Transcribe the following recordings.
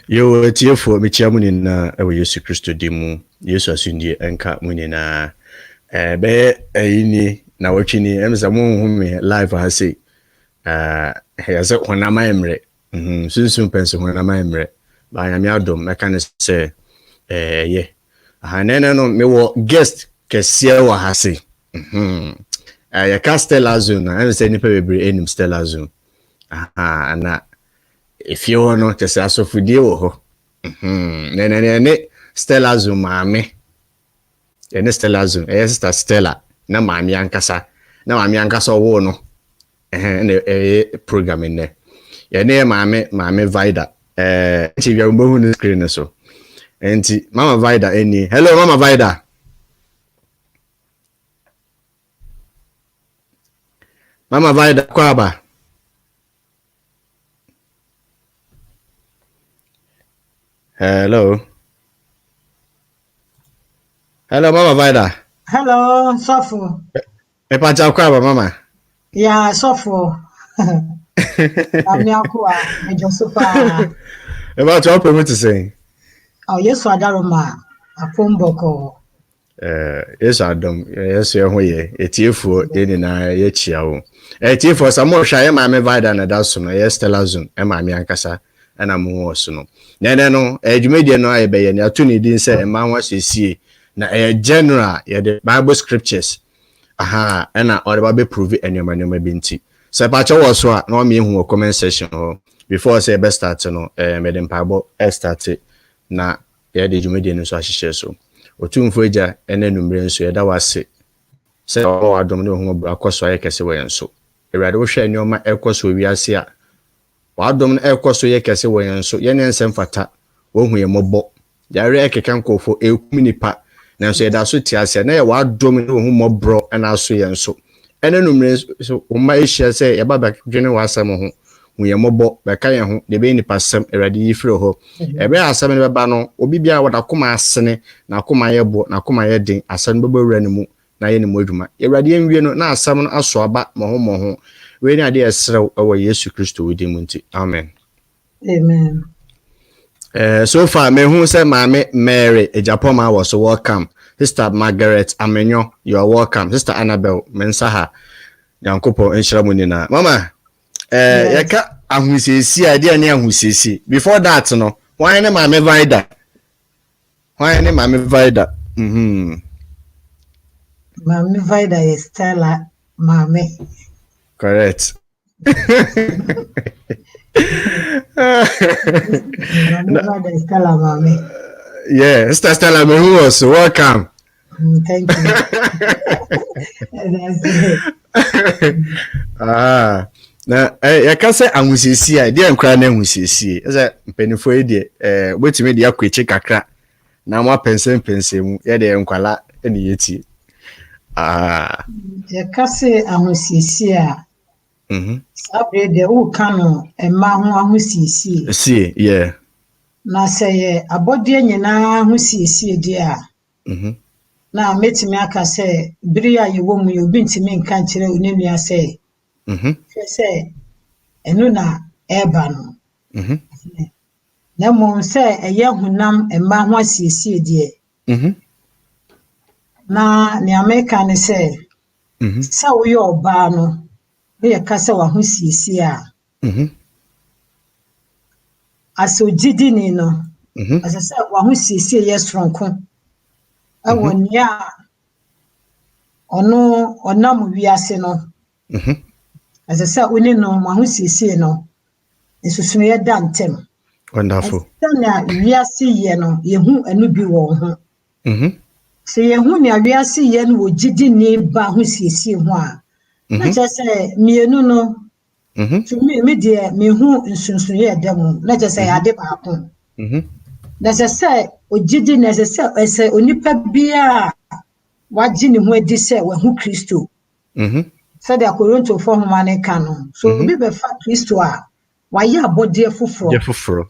Yo tiefo mechia mu na ewo Yesu Kristo dimu Yesu asundie enka mu na be ayini na wotwini emza mu hu me live ha sei yaze honama emre sunsun pense honama emre ba nyame adom meka ne se ye hanene no me wo guest kesia wa ha sei ya Stella Zone na emse nipa bebre enim Stella Zone na if you want to say asofudie wo ho ne Stella Zone maame ne Stella Zone sister Stella na maame ankasa wo no ne program ne ne maame Vida chi bia mbo hu ne screen so enti mama Vida eni hello mama Vida kwaba Hello, Mama Vida. Hello, Sofo. Epacha kwaba, Mama. Yeah, Sofo. Amniakwa, Mejosupa. About what permit to say? Oh, yes, Adaroma, a Pumboko. Yes, Adam. Yes, you're here. It's here for any na yechiao. It's here for some more shy, Mamma Vida, and that's so. Yes, Stella Zone, and Mammy Ankasa, and I'm more so. No, edumedia no ayebe na atuni din say man wa sesi na general ye the Bible scriptures na or be prove enema binti so pa cha wo so a na me hu comment section before say be start no me dem pabo start na ye the edumedia no so ahihye so otumfo eja ene numre nso ye da wase say o adom ne hu akoso ayekese we nso ewrade wo hwe enoma ekoso wiase a wadom na ekoso ye kese wo yenso ye ne nsem fata wo hu ye mobo yare ekeka nkofo ekuminipa na so ye da so tiase na ye wadom na wo hu mobro na aso yenso ene numre so umma ehia se ye baba dwene wasam ho hu ye mobo be ka ye ho de be nipa sam erade yifre ho ebe asam ne beba no obi bia wada koma asene na koma ye bo na koma ye den asam beba wura ne mu na ye ne modwuma erade yenwie no na asam no aso aba mo we na dey esrew awo Yesu Kristo wudi munti amen so far me hu say maame Mary Ejapoma was welcome. Sister Margaret Amenyo, you are welcome. Sister Annabel Mensaha Yankopo enhiramu na mama yeka ahusesi ade ne ahusesi before that no why ne maame Vida Maame Vida is Stella maame. Correct. Yeah, Stella, who was welcome. Thank you. Na ya ka say ahusesi a dey nkra na ahusesi say mpenifo e dey wetime dey akwechi kakra na mo pensem ye dey nkwala ene yeti ya ka say ahusesi a sabre de u kanu ema ho ahusesi see yeah na say abode nyina ahusesi de a na metimi aka say biri a yewo mu obi ntimi nka nkire onenua say say enu na eba no na mo say eye hunam ema ho asiesie de na ne America ne say sa wo yo oba no ye kasa wa ho siesie a aso gidi ni no asasa wa ho siesie ye stronko awonia ono onam wiase no asasa oni no ma ho siesie no esusunu ye dantem wonderful na wiase ye no ye hu anu bi wo ho se ye hu ni wiase ye no wo gidi ni ba ho siesie ho a na chese mienu no to me de me hu nsunsun ye dem na chese ade ba ko na chese ogidi na chese onipa bia waji ni hu edi se wa hu Kristo said the Korinto for humane canon so be fa Kristo a wa ya abode fufuro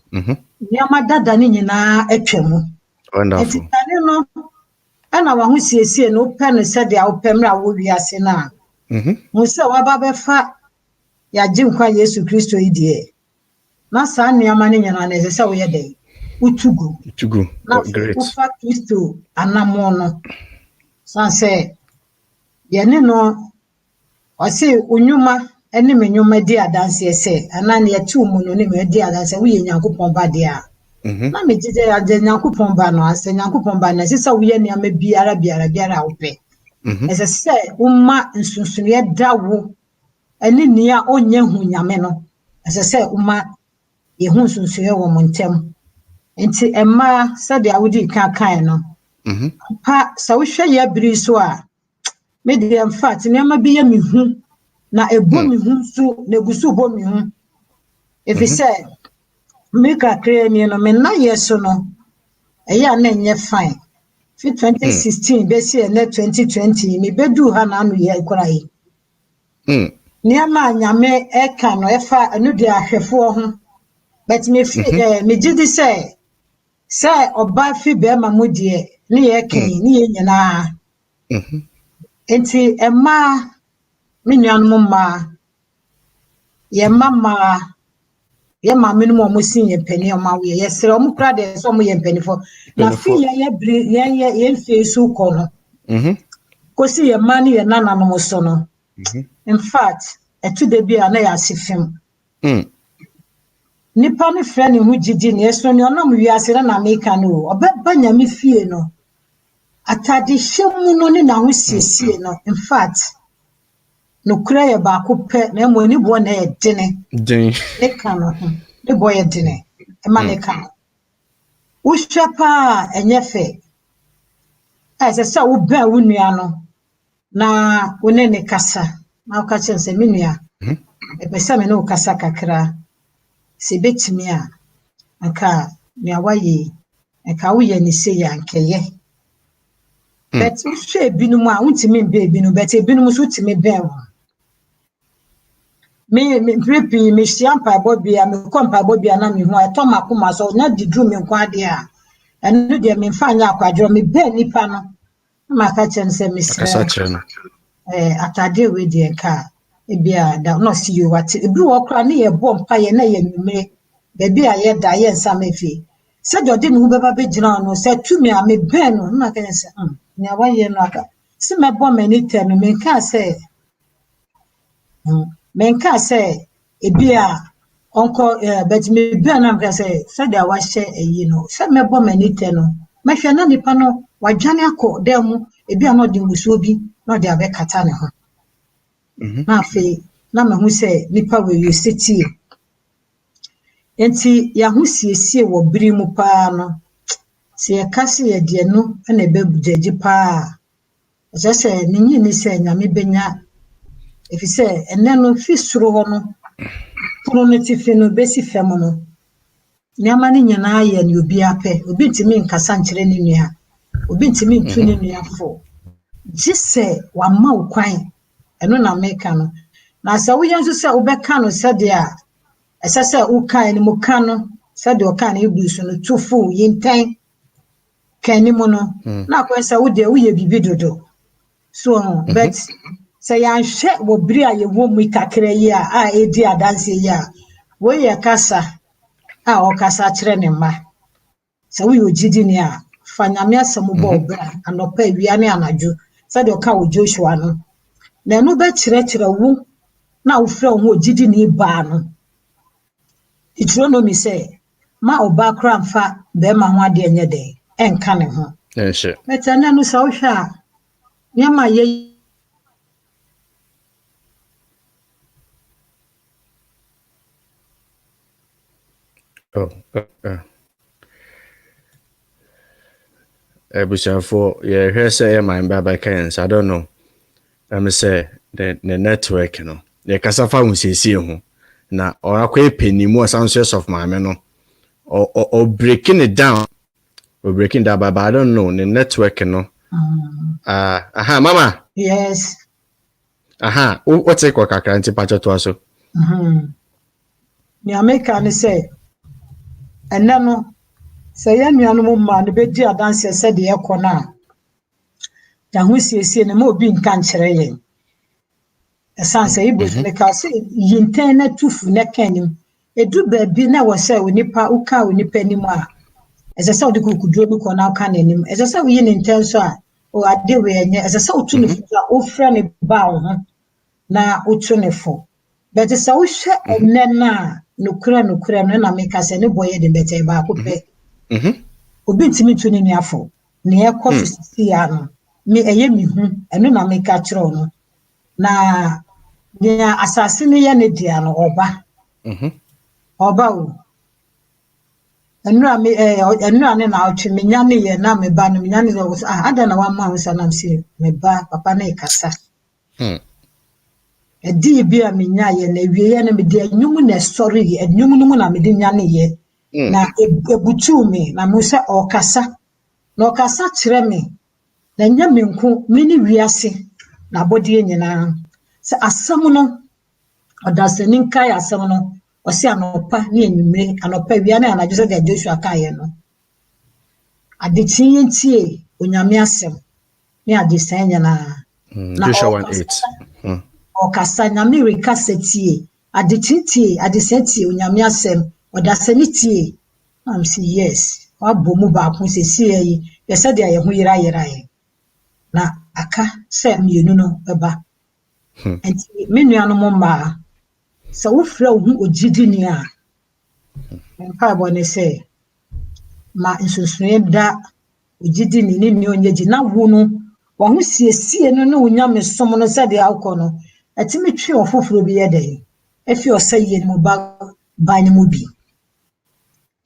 nyama dada ni nyina atwam wonderful etane no ana wa hu siesie no pen said the opemra wo wiase na musa wa ba be fa ya jinkwa Yesu Kristo idie na sa nneama ne nyana na ese se wo ye dey utugu great ufa Kristo anamo no sanse ye ne no ose onwuma ene menwuma di adanse ese anane ye tu mu no ne me di adanse wo ye Nyankopon ba dia na me jije ya je Nyankopon ba no ase Nyankopon ba na sisa wo ye ne ama biara wo pe ese se umma nsunsun ye dawo ene nia onye hu nyame no ese se umma ye hu nsunsun ye wo montem enti emma sade awudi kan no pa sa wo hwe ye biri so a me de in fact ne ma bi ye me hu na ebo me hu so na gusu bo me hu if he say me ka kre ni no me na yeso no eya na nye fine fi 2016 be si na 2020 me bedu ha na anu ye kora yi ni ama nyame e ka no e fa anu de ahwefo ho but me fi me gidi say oba fi be ma mu de ni ye kan ni ye nyina enti emma me nuanu ma ye mama ye mama no mo sin ye pani o ma we ye sere o mu kra de so mo ye pani fo na fi ye bri ye fi su ko no ko si ye mani ye nana no mo so no in fact etu de bia na ya sifim nipa ne frɛ ne hu gidi ne so ne onam wi asere na meka no obeba nyame fie no atade hwemu no ne na ho siesie no in fact no kura ye ba ko pe na mo ni bo na ye dene ne ka no ne bo ye dene e ma ne ka wo hwepa enye fe ase se wo ba wo nua no na wo ne kasa na wo ka chen se me nua e pe se me no kasa kakra se betimi a aka nua waye e ka wo ye ni se ya nkeye but wo hwe binum a untimi be binum but binum so timi be wo me prepi me siampa bobia me kompa bobia na me hu ato makoma so na didru me kwa de a enu de me fa nya akwadro me be nipa no ma ka chen se me sre atade we de nka e bia da no see you what e bi wo kra na ye bom pa ye na ye numere be bia ye da ye nsa mefi se jode ne hu beba be gina no se tumi a me be no ma ka se nya wa ye no aka se me bom ani te no me ka se menka say ebia onko but me bia na mka say da wa hye eyi no se mebo manite no mehwe na nipa no wadwane akọ dem ebia no de musuo bi no de abekata ne ho na fe na me hu say nipa we you city enti ya hu siesie wo biri mu pa no se ya kase ye de no na ebegjaji pa o se ni nyi ni se nyame benya if you say and then no fi suro ho no pronotifi no besi fem no nyama ni nyina ye ni obi ape obi ntimi nkasa nkyere ni nua obi ntimi ntu ni nua fo gise wa ma ukwan eno na meka no na sa wo yenso se obeka no se de a esese ukan ni muka no se de okan ni busu no tufu yinten kan ni mo no na kwesa wo de wo ye bibi dodo so but say ya hwe wo biri a ye wo mu kakra yi a edi adanse yi a wo ye kasa a o kasa kire ne ma say wo ye ogidi ni a fa nyame asem bo obra anopa awia ne anadwo say de o ka wo Joshua no na no be kire wo na wo fra wo ogidi ni ba no Deuteronomy say ma oba kra mfa be ma ho ade enye de enka ne ho sure metana no sa wo hwa nyama ye Ebusiafo ye hwe say e man baba kens I don't know I'm say the network no ye kasafa hunsiesie ho na orakwa epenimu asanso of mame no or breaking it down or breaking that but I don't know the network no aha mama yes what's it kwa kakra nti pacho to aso ni America ni say enano say ya nuanu ma ne be di adanse se de ekona da hu siesie ne ma obi nka nkyere yen esanse ibo ne ka se yinten na tufu na kanim edu ba bi na wo say onipa uka onipa ni mu a as a Saudi could do because now can him as a Saudi intention or a day where as a South Tunifa friendly bow na utunefo but it's a wish and then no crown and make us any boy the better about obi ntimi tuni ni afọ na e coffee si ya no me eye mi hu eno na me ka kire no na nya asase ne ya ne dia no oba oba o enu ane na otwe me nya ne ye na me ba no me nya ne wo ada na wa ma wo sanam si me ba papa na ikasa edi bi a me nya ye na wie ye na me dia nyumu na sorry enyumu no mu na me di nya ne ye na ebutu me na musa okasa na okasa kire me na nya me nko me ni wiase na body nyina se asam no odasani nkai asam no osi anopa ni enwumre anopa wia na anadwo se Joshua kaye no adechi yentie onyame asem ni adesan nyina na Joshua 1:8 okasa nyame rekasa tie adechi tie adesantie onyame asem odasani tie am say yes wabomu ba ko se sie yi yesa de aye ho yira na aka se mienu no eba enti menuano mo ma se wo fra wo ogidi ni a mpa bo ne se ma nsunsuye da ogidi ni ni onyeji na wo no wo ho siesie no na onyame som no se de akọ no ati metwe ofoforo bi ye den efi osaye ni mo ba ni mo bi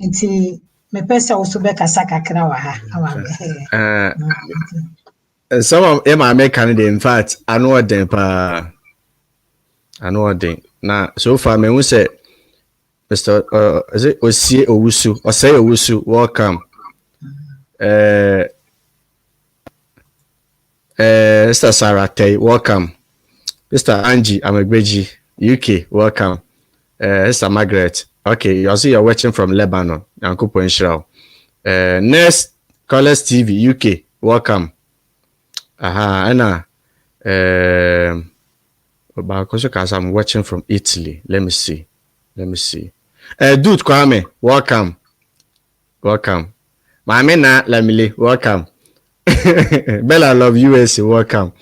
enti me pesa wo so be kasa kakra wa ha some of them American in fact I know them na so far me who say Mr. Is it Osie Owusu Osei Owusu welcome Mr. Sarate welcome Mr. Angie Amegbeji UK welcome Mr. Margaret okay you see you're watching from Lebanon Yankupo Nshirao Next Colors TV UK welcome Anna I'm watching from Italy. Let me see. Dude Kwame, welcome. Mamina Lamile, welcome. Bella Love USA, welcome.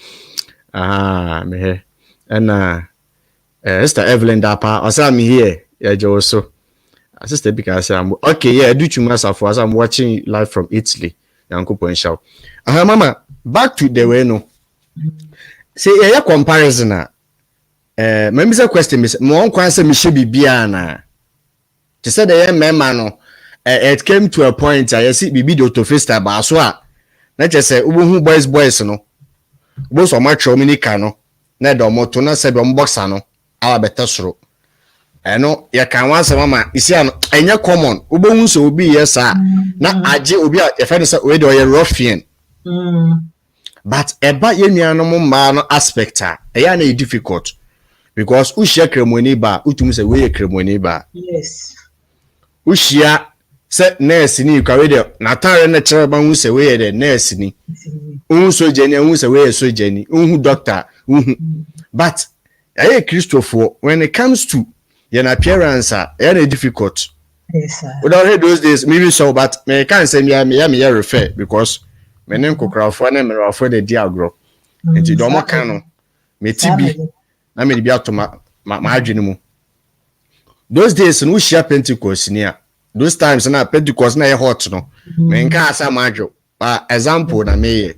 Me and Sister Evelyn Dapa, I'm here. Yeah, Joso. Sister because I'm okay. Yeah, do you myself as I'm watching live from Italy. Yankupo Nshao. Mama, back to the way no. Say yeah comparison maybe the question is mo kwan say me hye bibia na to say the member no it came to a point I see bibi do to festa ba so a na che say obohu boys no bo so match ominika no na do moto na se be boxer no awa beta soro no ya kan wan say mama isi an enya common obohu so obi yes a na age obi a e fa say we do ruffian but eba yenuanom ma no aspect a eya na difficult because ushia kremoni ba utum se we kremoni ba yes ushia se nurse ni kwa we de na tare na chere ba hu se we de nurse ni hu so jeni hu se we so jeni hu doctor hu but aye Christopher when it comes to your appearance eya na difficult yes sir without those days maybe so but me can say me refer because menen kokrawfo na merafo de diagro enti do mo kan no metibi na me bi atoma ma adwene mu those days no share Pentecost ni a those times na Pentecost na hot no me nka asa madwo example na me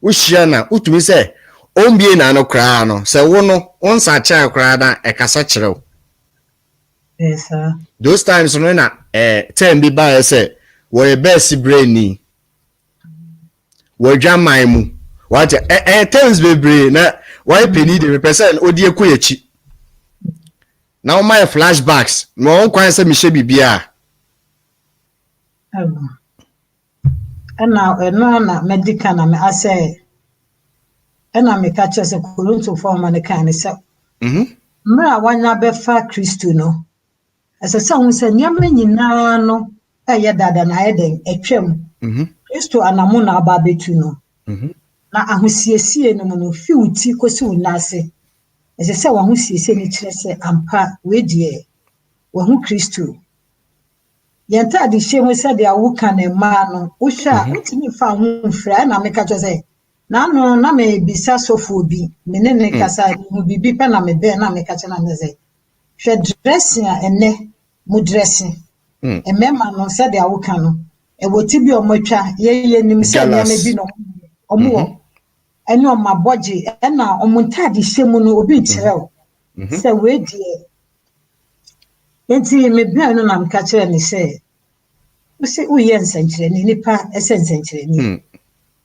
wo share na utumi se ombie na no kra no se wo no onsa cha kra na ekasa kirew yes sir those times no na time bi ba se wo e best brain ni wajamai mu what times bebre na why penny the person odi ekoyechi now my flashbacks no kwan say me hye bibia na medical na me ase na me ka che se Korinto form na kan ne se mra wanya be fa Kristo no ase se hu se nyama nyina no eye dada na eden etwam Kristo anamu na aba betu no na ahosiesie no no fiuti kosi unase ese se wa hosiesie ni kire se ampa we die wa hu Kristo yenta de hyemu said they are can a man, Usha, what me found friend, I make a say. Na no na me bisa sofo bi me ne ne kasa mu bibi pe na me be na me ka che na me say hwe dressing a ene mu dressing e mema no se de awoka no e woti bi omotwa ye nim se ya me bi no omo ene o maboje e na omuntade hyemu no obi kirew se we die enti me bia no na me ka che ni se uye nsenkyere ni nipa esensenkyere ni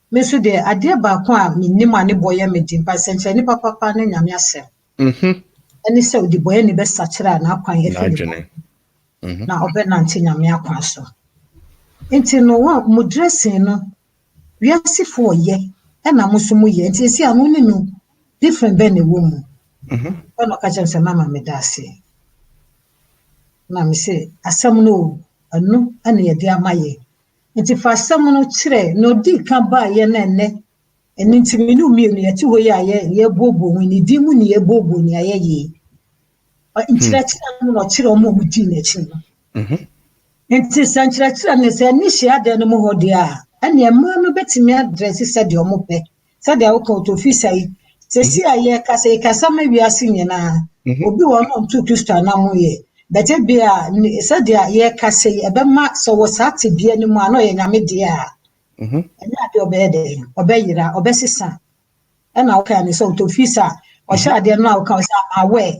mesu de ade ba ko a minnim ane boye medi pa senche ni papa ne nyame asem ani se odi boye ni be sachira na akwan ye fi na obe na nti nyame akwan so enti no wa mu dressing no wiasifo ye e na musumu ye enti si anu ni no different be ne wo mu ono ka chense mama me dase na me se asem no anu ane ye de amaye nti fasam no kire no di kan ba ye na enne eni ntimi no mienu ye ti ho ye bobo hu ni di mu ni ye bobo ni aye ye ntira kire no kire omo mu di na chi no nti sanchira kire ne se ni hia de no mo ho de a ene e ma no betimi address se de omo pe se de wo ko to fi sai se si aye kasa ma wiase nyina obi wo no ntu Kristo na mo ye bete bia se dia ye kase ebe ma so wo sate bia ni mu ano ye nyame dia enya de obede obeyira obesisa na oka ni so to fisa o sha de no oka say aware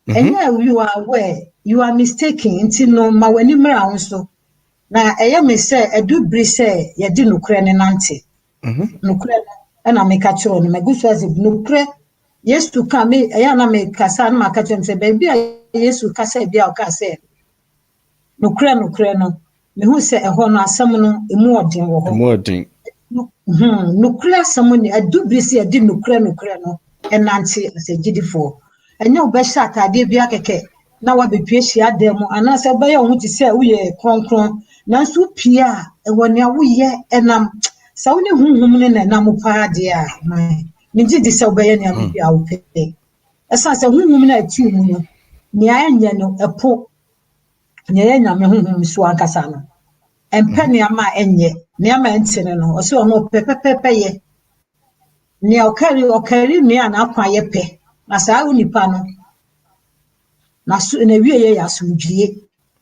enya you are aware you are mistaken nti no ma wani mra wo so na eye me se edu bri se ye di nukre ne nante nukre na me ka chiro no magusu as nukre yesu ka me eye na me kasa na ka chiro se baby yesu kasa bia o ka se nukre no me hu se eho no asam no emu odin wo ho nukre asam ni adubri se adi nukre no enanti se gidifo enya obesha atade bia keke na wa bepie hia dem ana se be ye hu ti se uye kronkron na so pia ewo ne awoye enam sa woni hunhum ne na nam pa de a me gidi se obeye ne am bia wo pe esa se hunhum na ati mu no ni anya no epo ne ya nyame hunhum so ankasa no empe ne ama enye ne ama entene no o se ono pepepepe ye ne okari ne ana akwa ye pe na sa unipa no na so na wie ye ya sumdwie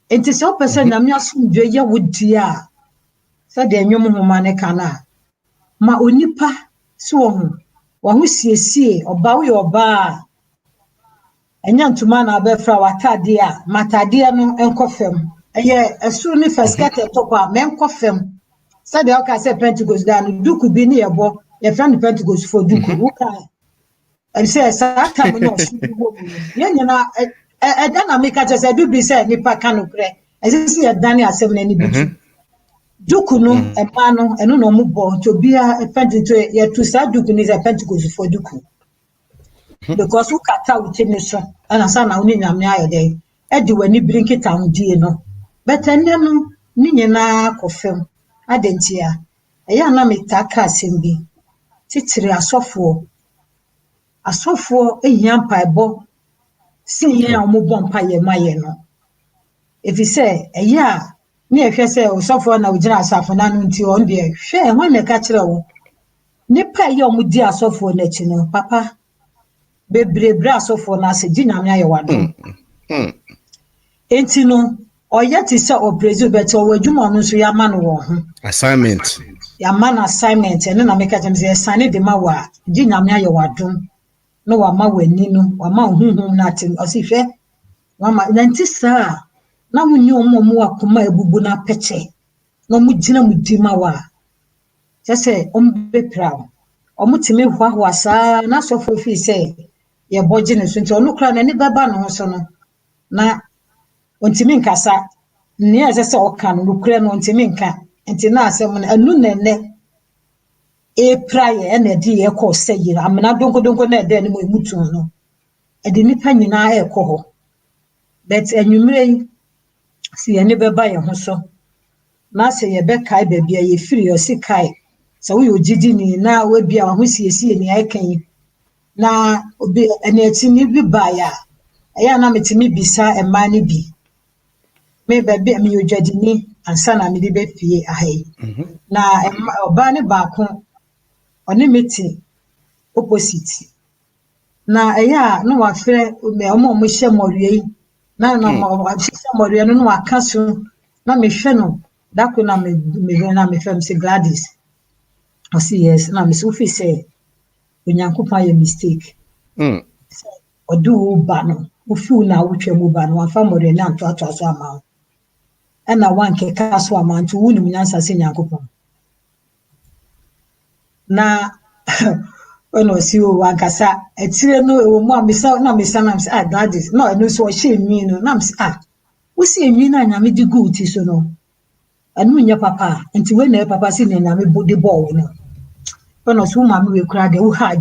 enti se opese nyame asumdwie ye wodi a se de enwom homa ne kana ma onipa so wo ho siesie oba wo ye oba enya ntuma na abefra watade a matade no enkofem eye esuru ni feskete topa me enkofem se de o ka se Pentecost da no duku bi ni yebo ye fa ni Pentecost for duku wo ka e se sa ta mo no su wo mu ye nyina da na me ka se du bi se nipa kanokre e se ye dan asem na ni bi duku no e ma no eno no mo bo to bia Pentecost ye tu sa duku ni se Pentecost for duku because who kata within so and asa na oni nyame ayede e di wani brinkita ndie no but enne no ni nyina kofem adentia eya na metaka asembi titire asofo ehia mpaebo si ye omobọ mpaye maye no efi se eya ni ehwe se osofo na ojira asafo na no nti on de hwe ho me ka kire wo nipa ye omudi asofo na chi no papa bebrebra asofo na se di nyame aye wado enti no oye ti se oprezu bet o wadwuma no so ya ma no wo ho assignment ya man assignment ene na meka jem se sane de ma wa di nyame aye wado no wa ma wani no wa ma hunhum na tim osihwe wa ma nanti sa na munyi omo akoma ebubu na peche no mu gina mu di ma wa se ombe prawo omutime hwahwa sa na sofo fi se ye boje ne so nti onu kra na ni baba no so no na ontimi nkasa ne ase oka no kra no ontimi nka nti na asem na anu nene e praye na di ye ko se yira amna donko na de ne mo emutu no e de nipa nyina e ko ho but enwumre si ye ne baba ye ho so na se ye be kai ba bia ye firi yo si kai so we ogidi ni na we bia ho siesie ni ai kan na obi ene ati ni bi ba ya eya na metimi bisa ema ni bi me baby me yodwadini ansa na me de be fie ahai na oba ne ba ko oni meeting opposite na eya no wa frɛ me omo hye morie na mo hye morie no wa kaso na me hwɛ no dako na me fam say Gladys I say yes na me so fi say onyankopon ye mistake odu ba no ofi na wotwa mu ba no wa fa morie na anto so ama na wan ke kaso ama nto wunu nyansa se nyankopon na ono si o wankasa etire no e mu amisa na say Gladys no no so hye mi no na say wo si enwi na nyame di good ti so no anu nya papa nti we na papa si na nyame body ball no ono so ma me we kura de wo ha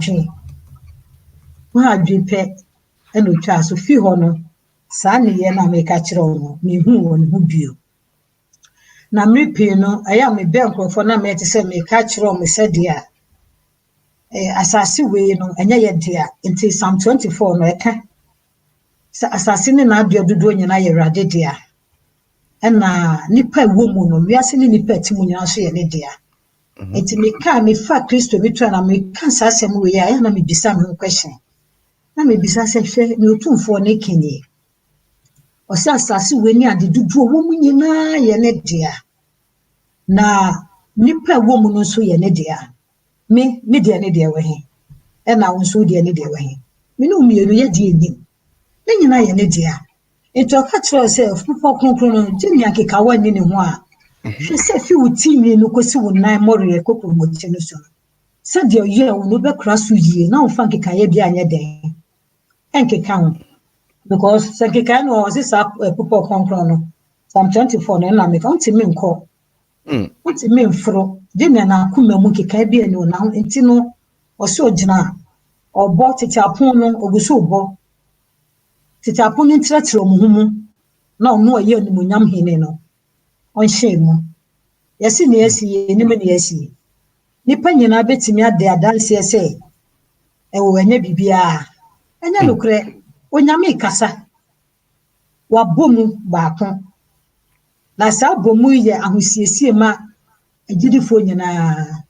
adwen pe eno twa so fi ho no sa ne ye na me ka kire no me hu wo no bio na me pe no aya me be nkrofo na me te se me ka kire me se dia asase we no enya ye dia nti Psalm 24 no eka asase ne na adua dodo nyina ye rade dia na nipa wo mu no wiase ne nipa ti mu nyina so ye ne dia enti me ka me fa Kristo me twa na me ka sasem we ya na me bisa me question na me bisa se hwe me otumfo ne kenye o se asase we ni ade dodo wo mu nyina ye ne dia na nipa wo mu no so ye ne dia me dia ne dia we he na wo so dia ne dia we he me no mienu ye dia enim ne nyina ye ne dia ento ka tro se fupo konkron no jemi akeka wani ne ho a hwe se fi wuti mienu kosi wo nan more kokoro mochi no so se dia ye wo no be kra so yie na wo fa nkeka ye bia anye den enkeka ho because se nkeka no o se sa fupo konkron no Psalm 24 no na me ka ntimi nko ntimi mfro jemi na akuma mu nkeka bia no na enti no o se ogina obo tete apon no oguso obo tete apon ni tretre omuhumu na ono aye animunyam hene no on shemu yesi ne yesi enim ne yesi nipa nyina betimi ade adanse ese ewo anya bibia anya nokre onyame kasa wabomu baako na sa bomu ye ahosiesie ma agidifo nyina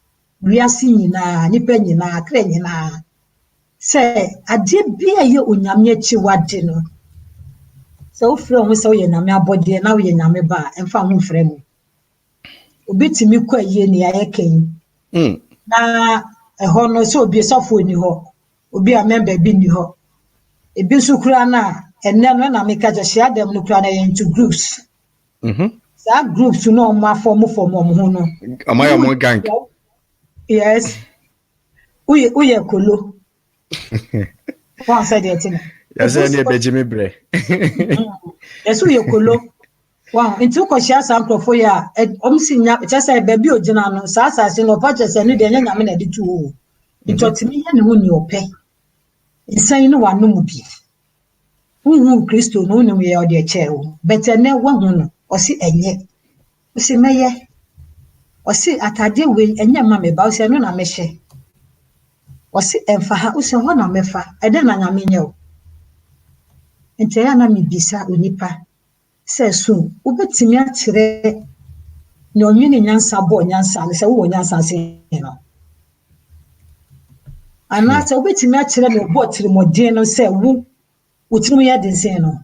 wiase nyina nipa nyina akra nyina se ade bia ye onyame achi wade no so ofre ho se wo ye nyame abode na wo ye nyame ba emfa ho frɛ mu obetimi kwa ye ne ayekan na eho no so obi sofo ni ho obi a member bi ni ho ebi so kura na enne no na meka je share dem no kura na into groups sa groups no ma form ho no amaya mo gang yes uye kolo one said it in yes any bejimi bre yes uye kolo wow into ko share some crofo ya omsinya chese ba bi ogina no sa asase no pa chese ni de nyame na de tu into timi ye ne hu ni ope nsan no wanu mu bi hu Kristo no ni ye ode che o bete ne wa hu no o si enye o si meye o si atade we enye ma me ba o si no na me hye o si emfa ha o si ho na me fa ede na nyame nye o ente ya na me bisa onipa se so ubetimi akire ne onwini nyansa bo nyansa se wo nyansa se no ana se ubetimi akire ne bo tirimodin no se wo utirimu ya den se no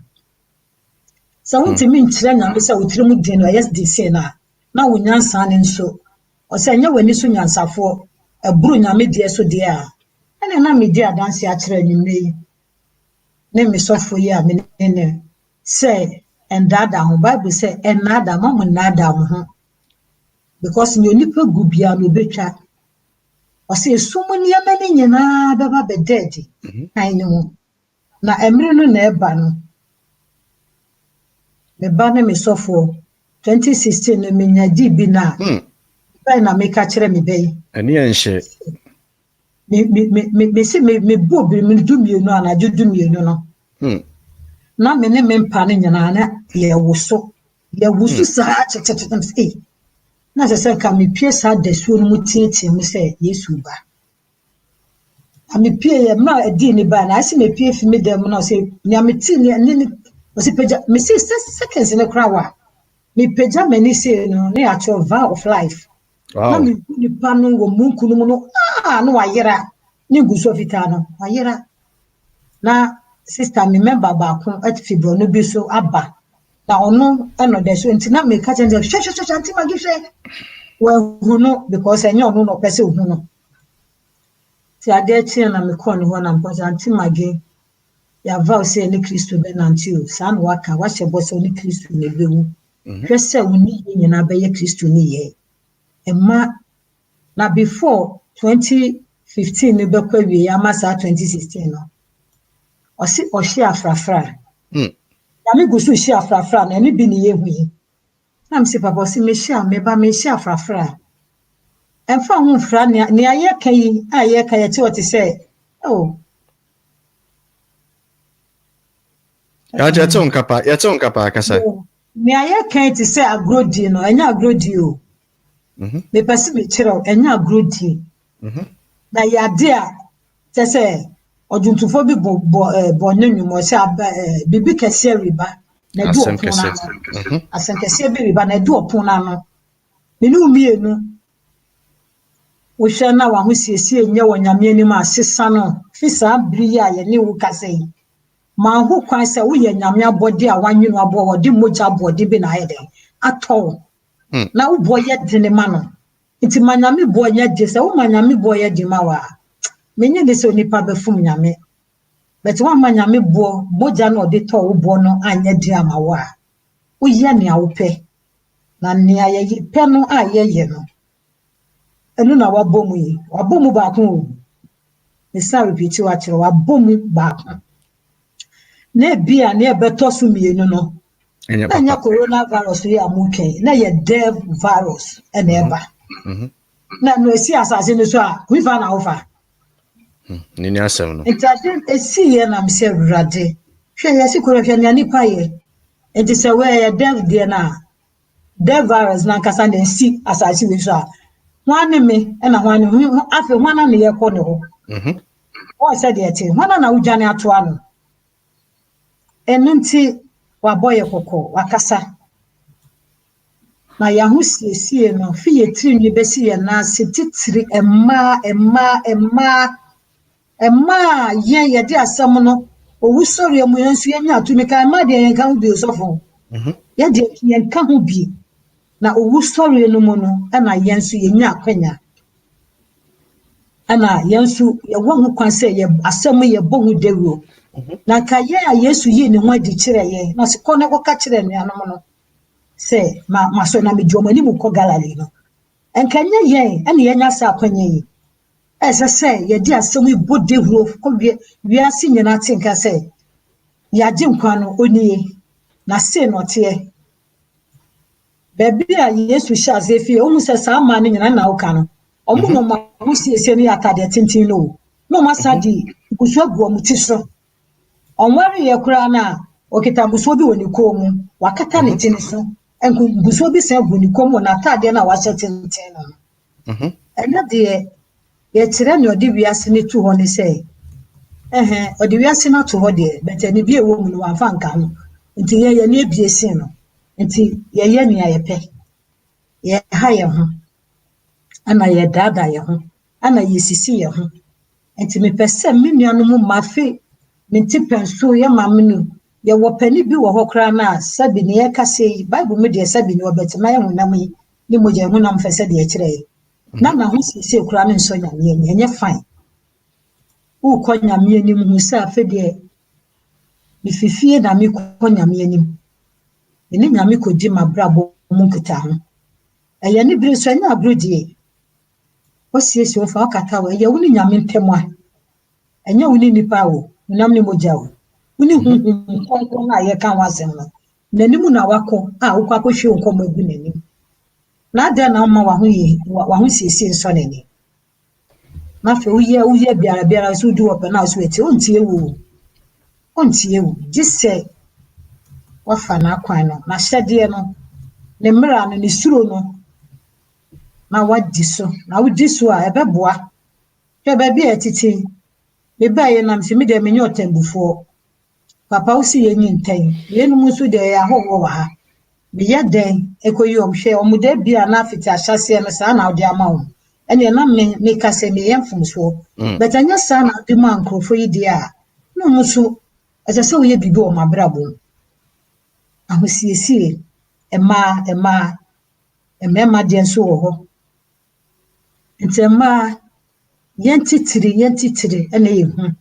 se wo timi nkire nyame se utirimu din no yes den se na wo nyansa ne nso o se nya wani so nyansafo eburu nyame die so die a ene na me die adanse akire nyime ne me sofo ya me ne se and that down Bible say and nada mama nada ho because you nipa gubia no betwa o say sumu niam ne nyina baba be dead kan no na emre no na eba no me ba na me sofo 2016 no me nya di bi na ba na me ka kire me bei ani enhye me se me bo bi me dumie no ana dumie no na me ne me mpa ne nyina na ye wuso sa chechechetem say na se ka me pie sa dasuo no mutieti mu se Yesu ba ami pie ye ma edi ni ba na ase me pie fi me dem na se nya me ti ni o se peja me se seconds ne krawa me pagya mani say no na actual vow of life. Na me nipa no wo munku no no no wayera ni guso fita no wayera na sister me member ba ko at fibro no bi so aba na ono eno de so nti na me ka chen hwe anti magi hwe wo hu no because enyo no no pese hu no ti ade chi na me ko no ho na mpo anti magi ya vow say ni Kristo be nanti o san waka wa hye bo so ni Kristo ne bewu hwe se woni nyina be ye Kristo ni ye emma na before 2015 ne be kwa wie amasa 2016 no o shi afrafra ya me gusu shi afrafra na ni bi ni ye hu na mse papa o si me shi afrafra emfa hu fra ni aye kai aye kai ti o ti say oh ya jeton kapa kasa ni aye kai ti say agrodi no enya agrodi o me pese me chiro enya agrodi na ya dia te say ojuntufo bi bo nyunwumo sha bibi kese riba na du opon na asenkese bi riba na du opon na no me ni umienu wo hwe na wa ho siesie nye wonyame anim asesa no fisa bri ya ye ne wo kasei ma ho kwan se wo ye nyame abode a wanwenu abo wo de moja abode bi na ayede ato na wo boye dine ma no nti manyame boye de se wo manyame boye de ma wa menye de se onipa befum nyame but wa manyame bo moja no de to wo bo no anya de ama wa wo ye ne awopɛ na ne aye pe no aye no enu na wabomu yi wabomu ba ko ne sa repeat wa kire wabomu ba ko na bia na ebeto so mienu no enya coronavirus yi amuke na ye dev virus ena eba na no esi asase no so a we fa na ofa ni asem no intade esi ye na mse rade hwe ye si koro hwe ne nipa ye enti se we ye dev de na dev virus na kasa na esi asase we so a wane me na wane afi wana ne ye ko ne ho o se de eti wana na ujane ato ano enunti waboye kokko wakasa na ya hu siesie no fi ye trinwi besi ye na setitiri emma ye de asam no owusori emu yensu ye nya atumi kan ma de ye kan bi osofo ye de ye kan hu bi na owusori no mu no na yensu ye nya akwanya ana yensu ye wo hu kwan se ye asam ye bohu dewuro na ka ye a Yesu yi ne ho adi kire ye na se ko ne ko ka kire ne anom no se ma so na me jomani mu ko Galilee no enkanya ye ene ye nya sa akwanya yi ese se ye di asem ibode huro ko wi asi nyina tinka se ya ji nkwa no oniye na se no te bebi a Yesu sha se fi o mu se sa ma ne nyina na uka no o mu no ma hu sie ne atade tintin no no ma sa di kusu agu mu ti so onware ye kura na okita buso bi woni komu wakata ne tini so enku buso bi se agu ni komu na atade na wa tintin no ena de ye kire ne odi wiase ne tu ho ne se odi wiase na to ho de bete ne bi ewo mu no wa fa nka no nti ye ne ebiesin no nti ye ne ayepe ye ha ye ho ana ye dada ye ho ana ye sisi ye ho nti me pese me nuanu mu mafe minti penso ye mamnu ye wo pani bi wo hokra na sabi ne ye kase bible me de sabi ne obetima ye hunam yi ni moje hunam fese de kire na na ho sisi kura ne nso nyame enye fine u ko nyame ni mu sa afe de mi fifie na mi ko nyame ni ni nyame ko di mabrabo mu kita ho eye ni bi so nya abrodi o sisi o fa okata wo ye woni nyame ntemwa enye woni nipa wo nam ni moja wo woni hu na ye kan wasem no nanimu na wako wo kwa hwe nkomo agu nanim na da na ma wa ho siesie nso nani na fe uye biara so du opa na so eti ontie wo gise wafa na kwan no na hyede no ne mra no ne suro no na wadi so na wodi so a ebeboa hwe ba bia titi me ba ye nam se me de menyo tembufo papa usi ye nyintan ye no musu de ya howo wa ha Biya den ekoyi omhwe omude bia na afiti ahyase no sa na odi ama wo ene na me kase me yemfumso but anya sa na odi ma nkrofo yi dia no muso asase wo ye bibi o mabrabo ahosiesie ema de nso wo ho ntema yentitiri ene yehu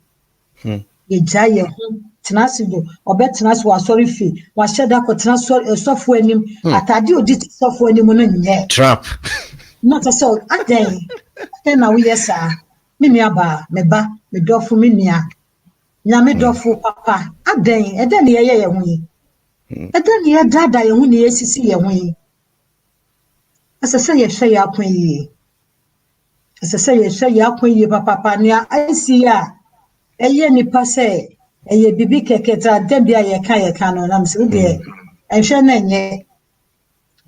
ye jaye hu tenasido obetenaso wasori fi washeda ko tenaso sofo anim atade odi sofo anim no nye trap not so aden na we yesa me nuaba meba me dofo me nua nya me dofo papa aden eden ye ye hu yi eden ye dada ye hu ne yesisi ye hu yi asese ye hwe ya kwan yi asese ye hwe ya kwan yi papa ne asia eye nipa se eye bibi keketa debia ye kan no na mse de ehwe na nye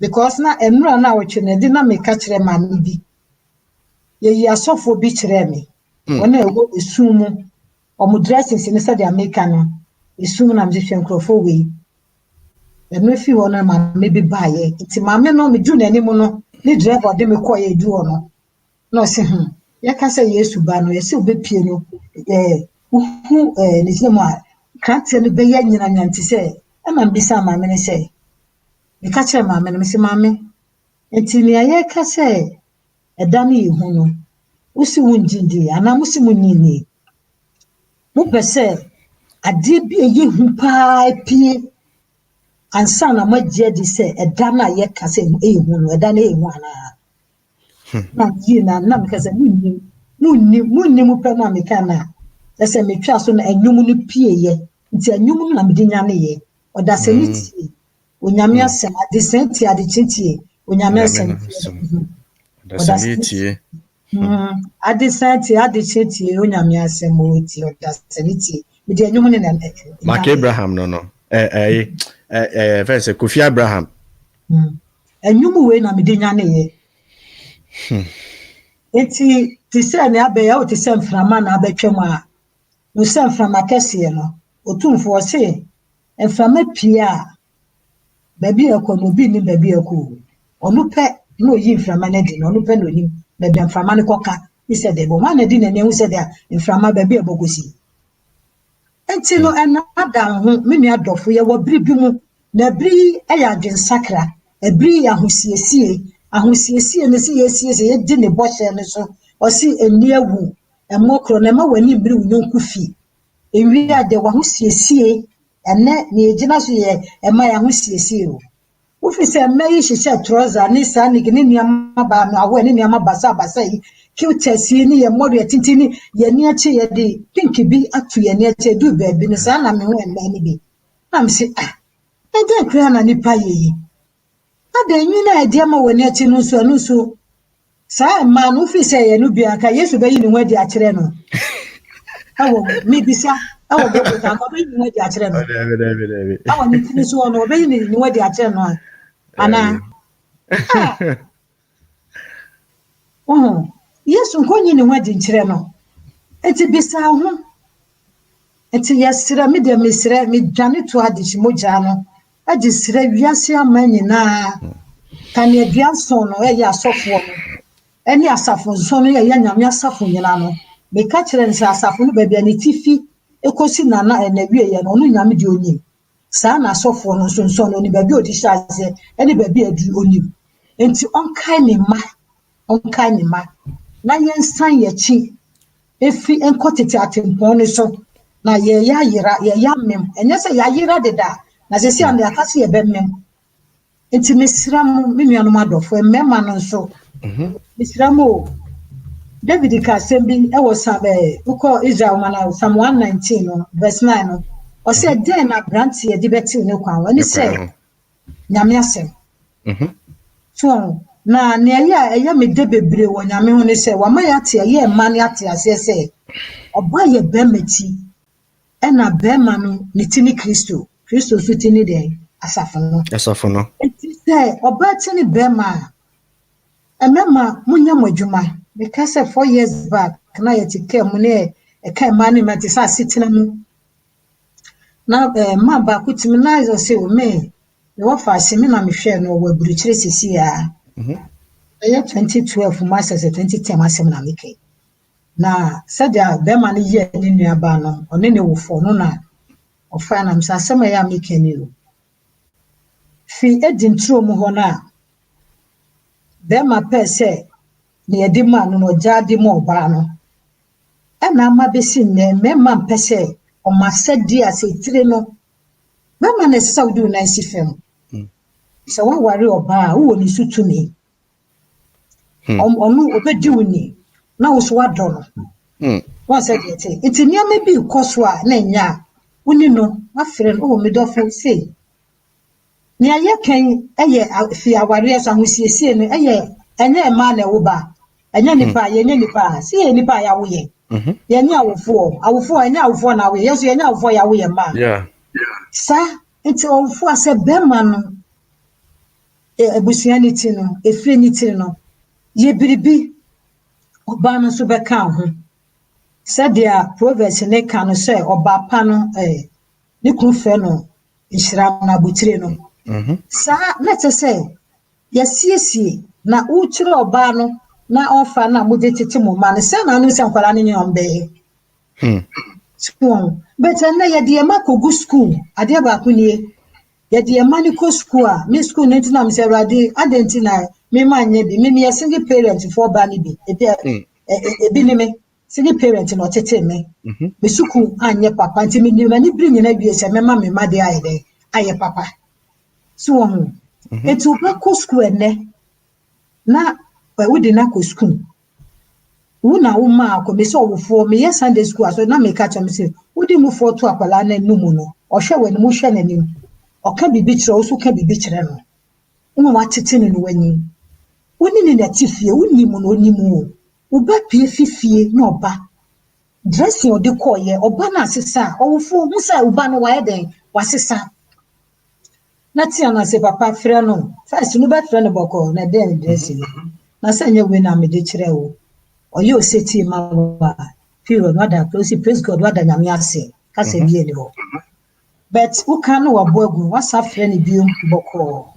because na enura na woche na di na me ka kire ma me bi ye yi asofo bi kire me wona ego esumu omu dressing ne se de America no esumu na mse hwenkrofo we enu fi wona ma me bi baaye nti ma me no me du nani mu no ni driver de me koye du ono no se ye ka se Yesu ba no ye se obepie no ni se mo krantie no be ye nyina nyanti se ama mbisa ma me ne se me ka kire ma me no me se ma me enti ni aye ka se eda na ihu no usi wunjindi ana musi munini mo pese ade bi eye hu pa pie ansa na magye di se eda na ye ka se ehu no eda na ehu ana na yi na me ka se munni mu pe na me ka na ese me twa so na enwum no pie ye nti enwum na me di nya ne ye oda se niti onyame asem ade senti ade chitie onyame asem oda se niti ade senti ade chitie onyame asem oti oda se niti me di enwum ne na Mark Abraham no first Kofi Abraham enwum we na me di nya ne ye enti ti se ne abeya o ti se mframa na abetwem a no se mframa kese no otumfo se mframa pia baby ekono bi ni baby eko onu pe no yi mframa na di no onu pe no ni baby mframa ne koka ise de bo ma na di na ne hu se de mframa baby ebogosi enti no enada ho me nua dofo ye wo biri bi mu na biri eya dwensakra ebiri ahosiesie ne se yesiesie ye di ne bohye ne so o si eni awu emokro na ma wani biri unyonku fi enwi ade wa hosiesie ene ne ejina so ye ema ya hosiesie o wo fi se meyi hihye trouser ni sa ni gini niama ba na awo ni niama basa yi kiutesi ni ye modu tintini ye ni ache ye de pink bi atu ye ni ache du ba bi ni sa na me ho ema ni bi na me se ede kra na nipa ye yi ada enwi na ede ma wani ache no so sa ma no fi se ye no bi aka Yesu be yi ni wadi a kire no awo mi bisa awo go ta ko be yi ni wadi a kire no awo ni tini so no be yi ni wadi a kire no ana Yesu nkonyi ni wadi nkire no eti bisa ho eti yesira mi de mesira mi dwane to adishi moja no adi sira wiase amanyi na kan aduanso no ye asofo no eni asafo nso no ye nyame asafo nyina no me ka kire nsa asafo no baabi ani tifi ekosi na enawie ye no no nyame di onim sa na asofo no nso no ni baabi odi hyaze eni baabi adi onim enti onkai ni ma na yensan ye chi efi enkotete atempon ne so na ye ya yira ye ya mem enye se ya yira deda na se si ande akase ye bemmem enti mesram me nuanom adofo emmema no nso mesram David ka sembi e wo sabe uko Israel mana Psalm 119 no verse 9 no o se den na brant ye di beti ne kwan wani se nyame asem so na ne ya me de bebre wo nyame ho ne se wa ma ya te ye ma ne ate ase se oba ye bemati e na bema no ne tini Kristo so tini de asafo no enti se oba tini bema emema munya modwuma because 4 years back na yeti kem ne e kai mani mati sa sitina mu na ma ba kutimi na izo se o me me wa fa ase me na me hwe no wa buruchire sisi ya 2012 masters 2010 asem na meke na sadia be ma ne ye ni nuaba no one ne wofo no na ofa na msa asem ya meke ni o fi edintro mu ho na be ma pese ne yedi ma no jade mo oba no na ma besi ne me ma pese o masadi asetire no be ma ne saudi na sifem so wa ware oba wo ni sutumi onu obedi woni na wo so wadɔ no wa sɛ de iti niam bi koso a na nya woni no afre no me dɔfo sei ni aye kan eye fi aware asa ho siesie no eye enye ma na wo ba enye nipa ye nye nipa si ye nipa ya wo ye ye nya awofo enye awofo na wo ye so ye nya awofo ya wo ye ma sa enti awofo ase be ma no ebusuaniti no efreniti no ye biribi oba no so beka ho sadia proverbs ne ka no se oba pa no ne kun fe no nhira na botire no sa na te se yesiesie na uchire oba no na ofa na mode tete mo ma no se na no se nkwala ne nyom be school but na ye de makogu school ade ba ko nie ye de mani ko school a me school nti na me se rade adenti na me manye bi me ye single parent for ba ni bi ebi ni me single parent no tete me me suku anye papa nti me ni bri nyina bi se me ma me ma de aye papa so ho etu ba ko school ene na we de na ko school una uma ko me so wofo me ye Sunday school so na me ka cha me se wo di mu fo to akwala na numu no ohwe we ni mu hwe na nim oka bibi kire wo so ka bibi kire no uma watete ne no wani woni ni na tifie woni mu no ni mu uba pie fifie na oba dressing odi koye oba na asesa owofo hu sa uba no wa eden wasesa na tia na se papa frɛ no first no ba frɛ no boko na den dressing na sanya we na me de kire wo oye oseti ma wa period wada close praise God wada nyame ase ka se bie ni ho but who can no waboagu wasa frɛ ne bio boko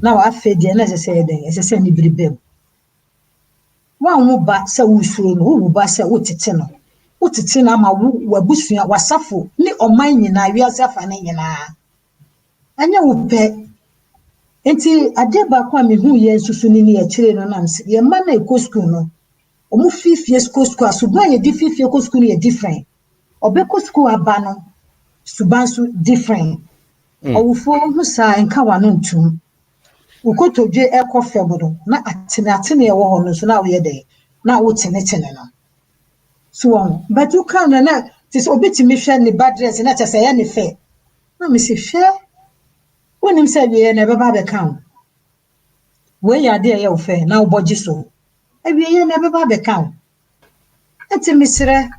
na wa afedi na se den se ni bribem wa wo ba se wusuro no wo ba se wotete no wotete na ma wabusua wasafo ni oman nyina wiase afa ne nyina anya wo pe enti ade ba kwa me hu ye nsusu ni ye kire no na mse ye ma na eko school no omu fifie school asuban ye di fifie ko school ye different obeko school aba no suban so different owufo hu sa enka wa no ntum ukotodwe ekofe bodo na atene ye wo ho no so na wo ye de na wo tene no so on but you can na tis obetimi hwe ne bad dress na chese ye ne fe na me se hwe wonim se wie na beba be kan we ya de ye wo fe na wo boji so wie ye na beba be kan enti misre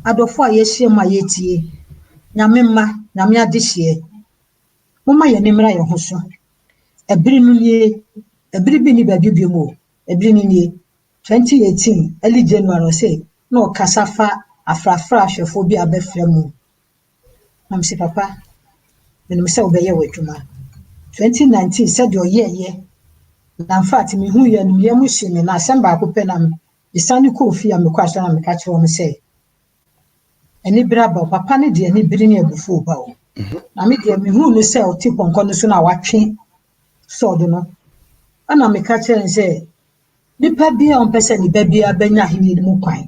adofo a ye hie ma ye tie nyame mma nyame adehie moma ye nimra ye ho so ebiri no nie ebiri bi ni ba bibio mo ebiri ni nie 2018 early January say no kasafa afrafra ahwefo bi abefra mu na mse papa menim se obeye wadwuma 2019 said your ye na fact me hu ye no ye mu hime na asamba akopɛ na me sane ko fi am kwa so na me ka kyerɛ me se eni bra ba papa ne de eni biri ne abufu ba o na me de me hu no se o ti ponko no so na watwe sodo no ana me ka kyerɛ se nipa bia on pese ni babia banya hini mu kwan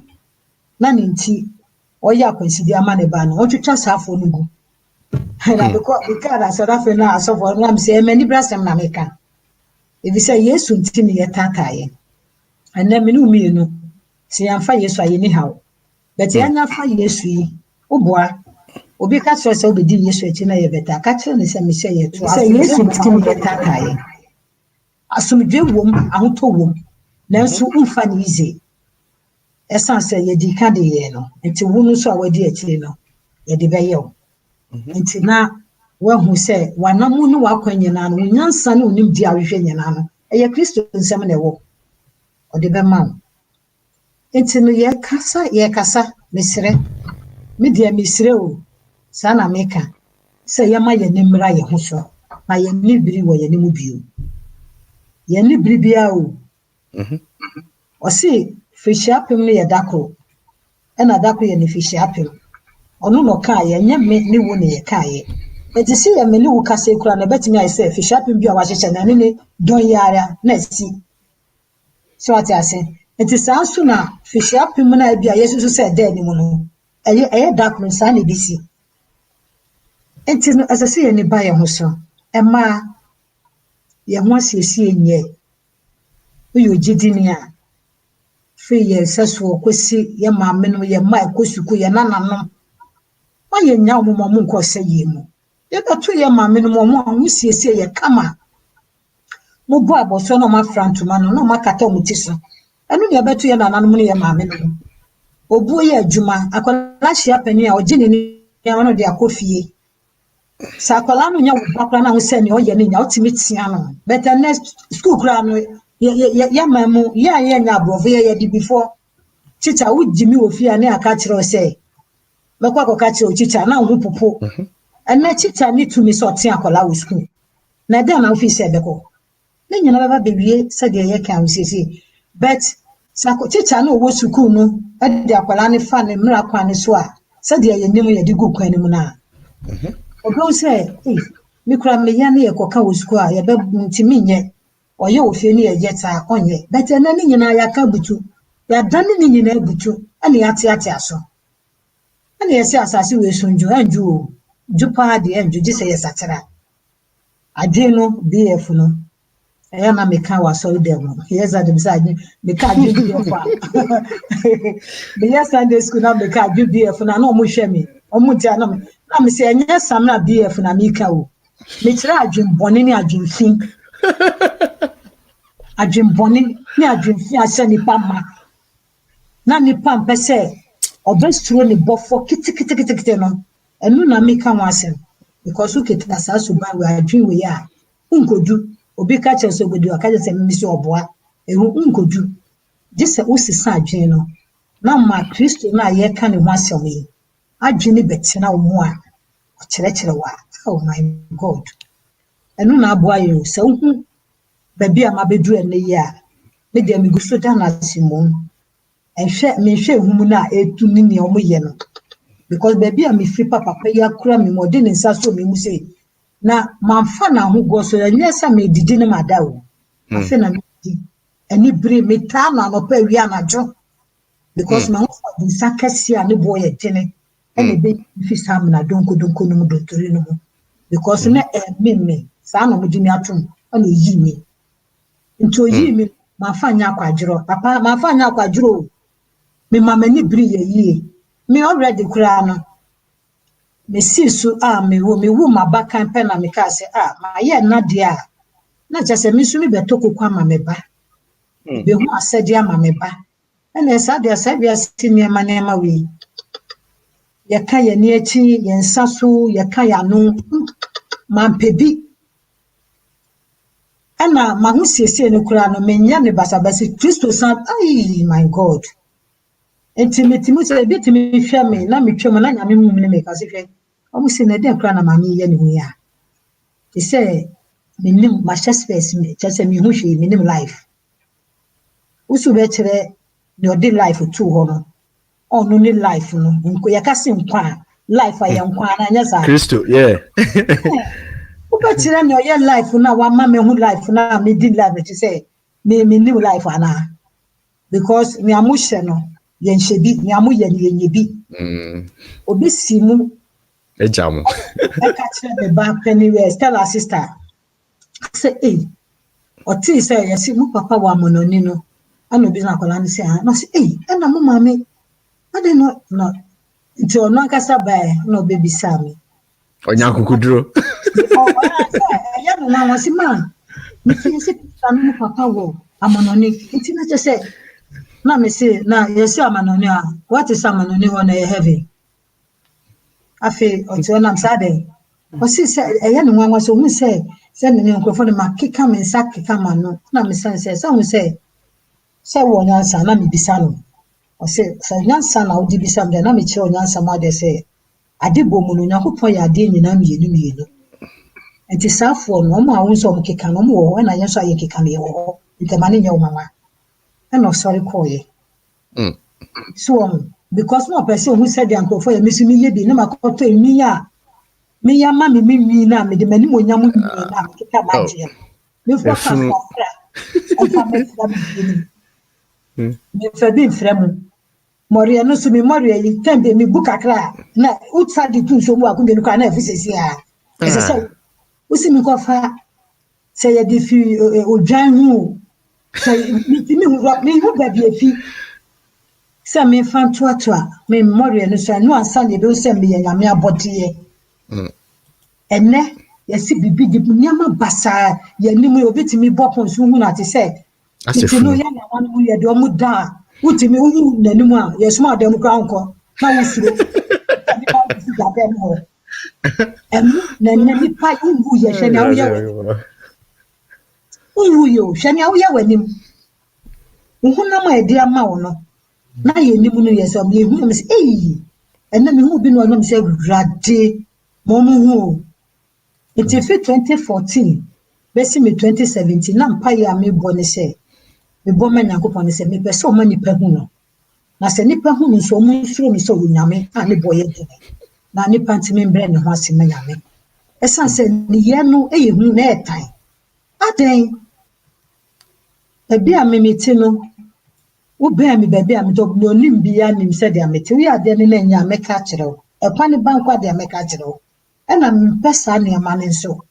na ne nti oya akwansidi ama ne ba no otwetwa saafo no gu na because sarafe na asofo na me se mani brasem na meka ebi se Yesu nti ne yetataye ana me no mienu se yamfa Yesu aye ni hawo but yanya fa Yesu yi oboa obi ka kyerɛ sɛ obedi Yesu akyi na ye beta ka kyerɛ ne se me se yeto se Yesu nti ne yetataye asomdwe wom ahotɔ wom nanso umfa ni ize esan se ye di ka de ye no nti wonu so a wadi akire no ye de beye o nti na wahu se wanamu no wakwanya na no nyansa ne onim di ahwehwe nyina no eye Kristo nsem na ewo o de be ma nti no ye kasa mesre me dia mesre o sa na meka se ye ma ye nimra ye ho so ma ye ni biri wo ye ni mu bio ye ni biri bia o o si fihyiapem ne ye dako na dako ye ni fihyiapem ono no ka ye nya me ni wo ne ye ka ye enti si ye me ni wo kase kura na betimi ai se fihyiapem bia wa hyehyɛ na ne don yara na si so ati ase enti sanso na fihyiapem na bia yesu so se da ni mu no eye dako nsa na bisi enti no asase ye ni ba ye ho so ema ye ho asiesie nye uyo jidini a fe ye seso kwesi ye maame no ye ma ekosuku ye nananom ma ye nya omomo mu nkose ye mu ye beto ye maame no mo ho siesie ye kama mo bo aboso no ma frantuma no ma kata omutiso enu ye beto ye nananom no ye maame no obu ye adwuma akola hia pani a ogine ni ya wono de akofie sakola no nya wo bakra na ho se ne oye ne nya otimetia no better next school kra no ya mamu ya nya abrovo ya di before teacher wo jimi wo fia ne aka kire o se mekwa koka kire o teacher na wo popo na teacher ni tumi so te akola wo school na dem na office e beko ne nyina baba bewie se de ye kan sisi but sako teacher na wo school no e de akola ne fa ne mra kwa ne so a se de ye nyim ye di gu kwan ne mu na ogo se mi kura me ya ne ye koka wo school a ye be ntimi nye oye ofie ni yeta onye but na ni nyina ya ka butu ya dan ni nyina butu ani ate aso ani yesi asase we sunju anju o jupa de anju gise yesatera ade no bf no eya na meka wa so dem yesa dem sa me ka ju bf a me ya Sunday school na me ka ju bf na no mo hwe me omo ti na me se enye sam na bf na me ka o me kira adwen bone ni adwen fin adwembone ni adwemfi ase nipa ma na nipa mpese obestro ni bofo kitikiti no enu na meka wasem because u keta saso ba we adwen we ya unkodu obi ka cheso godu aka je se misi oboa ehu unkodu gise usisa adwen no na ma Kristo na ye ka ne ho asem yi adwen betina wo a o kire wa oh my god enu na aboa yo se hu baby am abedu ene ya me de mi guso da na simon ehwe me hwe humu na etu ni ne omoye no because baby am fi papa ya kura me mode ne nsa so me mu sei na manfa na ho go so nya sa me didi ne madawo afi na me di eni bre me ta na no pa wi anajo because ma ho fa nsa kase a ne boy e tene ene be fi sam na donko no mu dotori no mu because na me sa na mo di mi atom ana yi mi nto yi mi ma fa nya kwadjiro papa ma fa nya kwadjiro me mama ni bri ye yi me already kura no me sisu me wo mabakan pe na me ka se ma ye na dia na cha se me su mi beto kokwa ma me ba be hu asedi ama me ba na esa dia sa bia sini ma na ma we ye ka ye ni echi ye nsaso ye ka ya no ma mpebi ana mahusiesie ne kura no menya ne basabasi Kristo san my god intimate mu se bitimi hwe me na metwe mo na nyame mu ne me ka se hwe omu se na den kura na ma me ye ne hu ya te se menim ma space me che se me hu hwe menim life usu be kire ne odi life tu ho no onu ni life no nko ya ka se nkwa life aye nkwa na nya sa Kristo Uba chira ni oye life na wa ma me hu life na me di life to say me new life ana because me amuhye no ye nhyebi me amuye ni ye nyebi obi simu ejamu e ka chira be ba anywhere tell our sister say o ti say ye si mu papa wa mononi no ana obi na kola ni say no say na mu mama ade no nti ono akasa ba no baby sami onya kukuduro ya no na wasi ma me fi se tanu papa wo amononi nti na se na me se na yesi amononi a what is amononi wo na heaven afi o ti ona msade o si se ya no nwa so mu se me ne nkrofo ne makeka me nsa keka ma no na me san se hu se wo nyansa na me bisa no o se nyansa na odi bisa me na me kire nyansa ma de se ade bomu no Nyankopon ya ade nyina mienu Enti safo no mo awon so keka no mo wo na yeso aye keka me wo ntemane nya wo mama na sorry call ye so because no person who said the uncle for me sumi ye bi na makoto emi ya me ya ma me na me de mani mo nya mo na keka ma je me fo ka fa me fra me fa bi fra mu Moria no sumi Moria yi tembe mi bukakra na utsa di tun so mu akunde no ka na efisesi a ese usimi kofa say ye defi odwan hu say mi hu ba bi afi say me fan toa me Moria no so no ansa ne be say me nyame abode enne yesi bibi di nyama basa ye nimu obitimi bopon so hu na te say no ya na wan mu ye do mu da utimi hu nanimu a yeso ma dem kra nko na wo suro ni ba si ga be mo na nipa ungu ye hwenya wo ye hwenya wo ye wanim uhuna ma edi ama wo no na ye nimu no yesa me hu me say ena me hu bi no me say grade mo mu hu it is 2014 besi me 2017 na mpa ya me bo ne say me bo ma Nyankopon ne say me pese o ma nipa hu no na se nipa hu no so mu nsuro mi so nyame a ne boye dine na nipa ntimi mbre ne ho asema nyame esa se ne ye no eye hu na etan aden ebi amemeti no wo be ami baby am job no nim bia nim se de ameti wi ade ne na nya meka kirewo ekwane bankwa de meka kirewo ena mpesa ne ma ne nso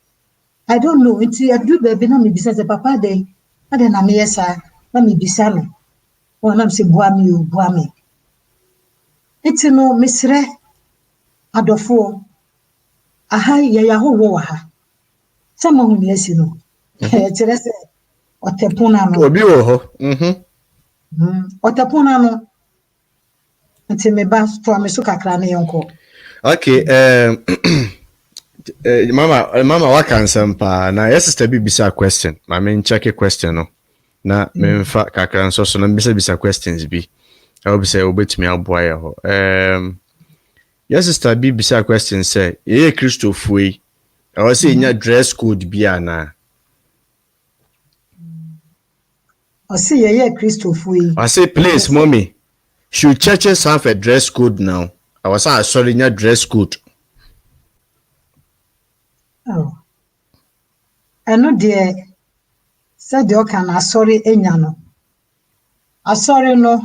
I don't know nti adu baby na me bisa se papa de ade na me yesa na me bisa no wona me se bua me iti no misre adofo aha ye ya ho wo ha sama hu ne asi no kire se otepona no obi wo ho otepona no nti me ba to me so kakra ne yonko okay mama wakansampa na yes sister bi bisa question ma me check a question no na me mfa kakra nso so na bisa questions bi I will say obetimi aboa ya ho yes sister bi bisa question say ye Christopher yi I was say nya dress code bi ana I see ye Christopher yi I say please mommy should churches have a dress code now I was sorry nya dress code eno de said de oka na sorry enya no asori no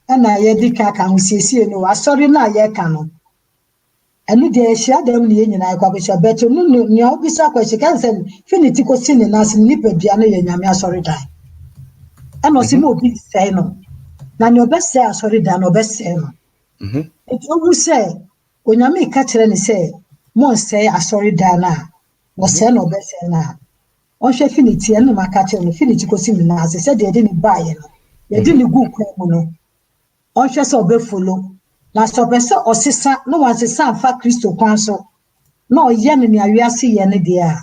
na ye dika ka husiesie no asori na ye ka no enu de ehia dem ne nyina akwa besha beto no ne obisa kwashi kan se finiti ko sini na sin ni pedua no ye nyame asori dan eno si mo obi sei no na ne obese asori dan no obese no eti obu se onyame ka kire ne se mo sei asori dan na wo se no obese na o hwe finiti enu maka kire no finiti ko sini na se de ni baaye no ye di ni gu kwa mu no on hwe se obefolo na so pese osisa no wansisa afa Kristo kwan so na oye ne awiase ye ne de a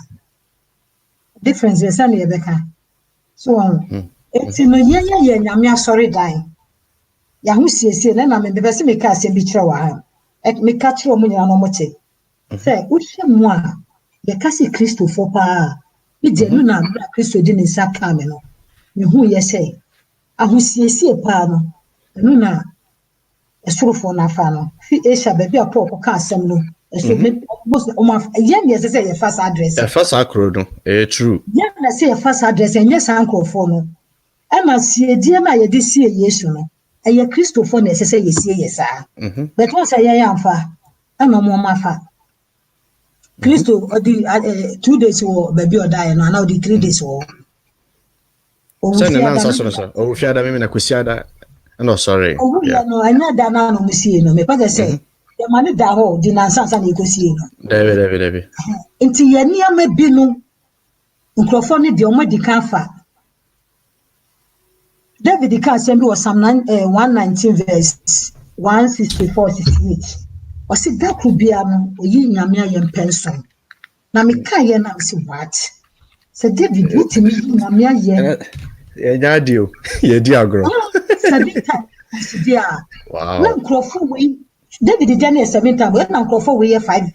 difference is na ye beka so eti no ye nyame asori dan ya hu siesie na me bese me ka asem bi kire wa ha me ka kire mu nyina no mo che se wo hwe mu a ye ka si Kristo fo pa bi de no na Kristo di ne saka me no me hu ye se ahusiesie pa no enu na esurofo na fa no fi esha baby apoko ka asem no eso most yen ye say ye fast address e fast akro no true yen na say ye fast address enye sankrofo no e ma sie die na ye de sie Yesu no eye Kristofo na say ye sie ye sa but once ye amfa e ma mo mafa Kristo odi 2 days wo baby o die no na odi 3 days wo so na nsa so o fiada me na kwesiada no sorry yeah no anya da na no musie no me pa say the man da ho di na nsa na ekosie no David nti ye ni ama bi no nkrofo ne de o ma di kan fa David kan say bi was Psalm 119 verse 164-68 o si da ku bia no oyi nyame ayem penson na me kan ye na se what say David utimi nyame ayem ye nyadio ye di agro sabita dia wow na nkrofo we David Jenny 7 times, when Uncle for we 5 times.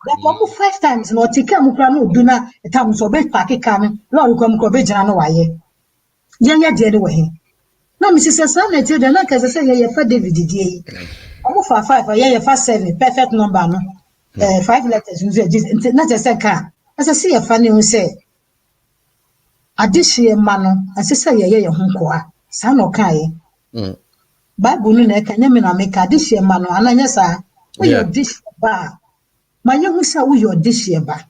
But almost 5 times, no, Tika Mukrano, do not a time so big packet coming, Lord, come Corbage, why. Young dear way. No, Mrs. Sun, I tell the knock as I say, yeah, for David D. Almost 5, yeah, for 7, perfect number, no. 5 letters, not a second. As I see a funny who say, I did see a man, as I say, yeah, home, son or Kai. Bible no na kanya make a dish man ananya sa we your dish ba manya hu sa we your dish ba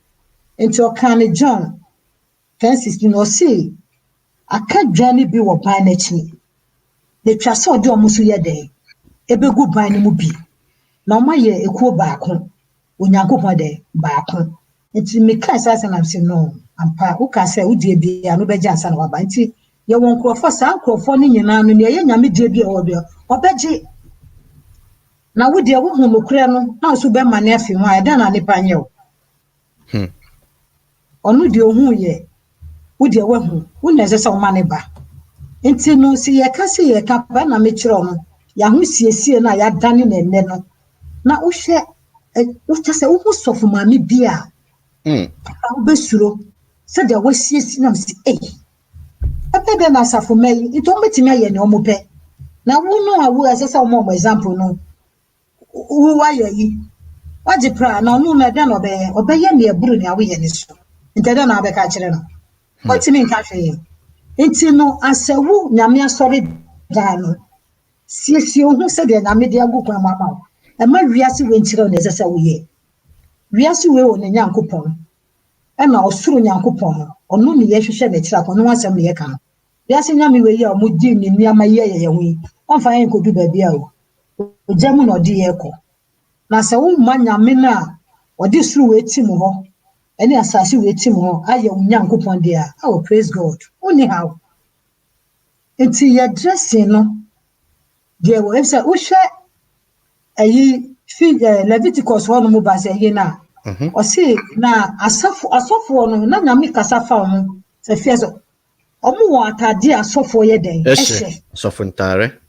enti o kan John 10:16 no say aka dwane bi wo ban na chi de twa so de omuso ye den ebegu ban ni mu bi na oma ye ekuo baako onyankopon de baako enti me kan sa na say no ampa wo ka say wo die bi anu beje ansa na waba enti ye won krofo sa krofo ni nyina no ne ye nyame die bi e wo bi obeje na wo de wo hu nokure no na so be mane afi ho ada na nipa nye o onu de ohu ye wo de wo hu wo na se o mane ba enti no si ye ka se ye ka ba na me kiro no ya hu siesie na ya dane na enne no na wo hwe wo ta se wo hu sofo ma me bia wo be suro se de wo siesie na si ebe na safo mai ito metimi aye ne omo pe na wo no awu asesa omo example no wo wa yi waje pra na no na da no be obeye ne eburu ne awo ye ne so inteda na abeka kire no otimi nka hwe enti no asewu nyame asori da no siesie ohu se de nyame de agukwa mama e ma wiase we nkire no esesa wo ye wiase we wo ne nyankopon e na osuru nyankopon ono ne ye hwehwe na kire akon no asem ne ye ka no wiase nyame we ye o mo di ni niama ye hu onfa yen ko du ba bia o ojamu no di ye ko na se wo ma nyame na odi suru we tim ho ene asase we tim ho aye nyankopon dia oh praise God only how enti ye dressing no de wo efse wo hwe ayi Leviticus ho no mo ba se ye na o se na asofo no na nyame kasafa ho se fieso omo wo atade asofo ye den ehye asofo ntare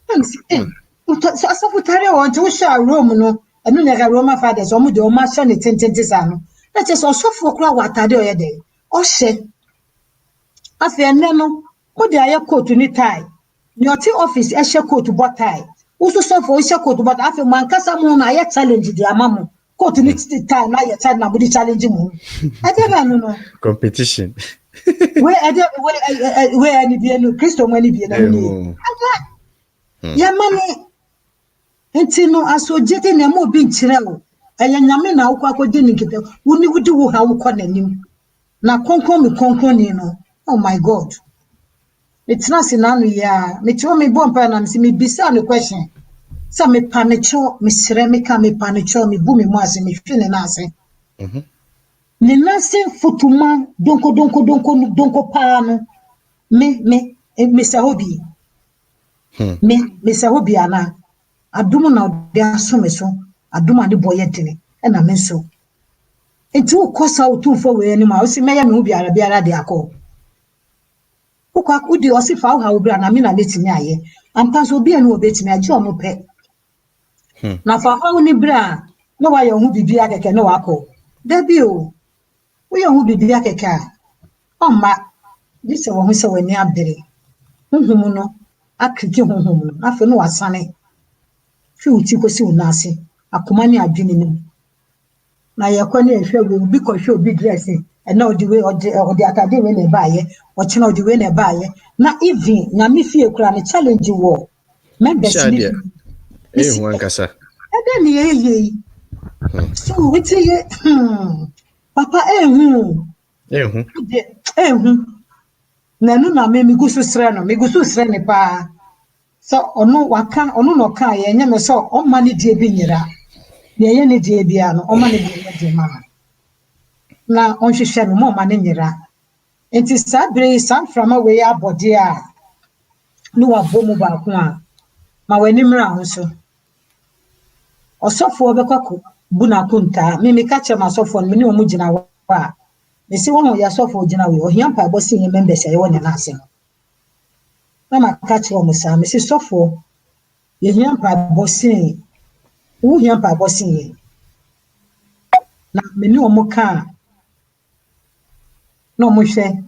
asofo tare won to sha Rome no enu ne ga Roman fathers omo de omo sha ne tententesa no na che so asofo kura wo atade o ye den o hye afi enne no ko de aye coat ni tie ni oti office ehye coat bo tie uso sofo ehye coat bo afi man kasa mo na aye challenge di amamu coat ni tie na aye challenge na body challenge mu ade ba no competition where any be no Christo money be no ni ya mani enti no asojete na mo bi nkire o aya nyame na wo akodi ni kete woni wudi wo ha wo konanim na konkon ni no oh my God it's not sinanu ya me cho me bompa na me bisa no question sa me panicho me sire me ka me panicho me bu me mo ase me hwene na ase ni nase futuma donko pa no me sahobi me sahobi ana adum na de asome so adum ade boye tene na me so enti ukosa utufo we ni ma o si meye me hu biara de akọ ukwa kudi o si fa ha obi na me na letimi aye ampa so obi anu obetimi age o mo pe na fa ha ni bra no wa ye hu bibia keke no akọ dabi o we ye hu bibia keke a omma dise wo hu se we ni abere hunhum no akiki hunhum no afa no wasane fi uti ko si unase akoma ni adwene ni na ye kwa ni ehwe we obi ko hwe obi dressing and now the way the atade we na baaye o chena the way na baaye na even na me fie kura na challenge wo members ni hu ankasa ade ni ye so witi ye papa hu na no na me gusu sre ne pa so ono waka ono no ka ye nya me so o ma ne die bi nyira ne ye ne die bia no o ma ne die mama na on hwehwe no mo ma ne nyira enti sabre san frama we abode a no wa bomu ba ko a ma wani mra ho so osofo obekako bu na kunta me ka che ma sofo no me omu gina wa me si won ya sofo gina we o hiam pa bo si nye members aye won na ase no na ma ka che o musa me si sofo ye hiam pa bo si who young by bossing. Now, me no more car. No more share.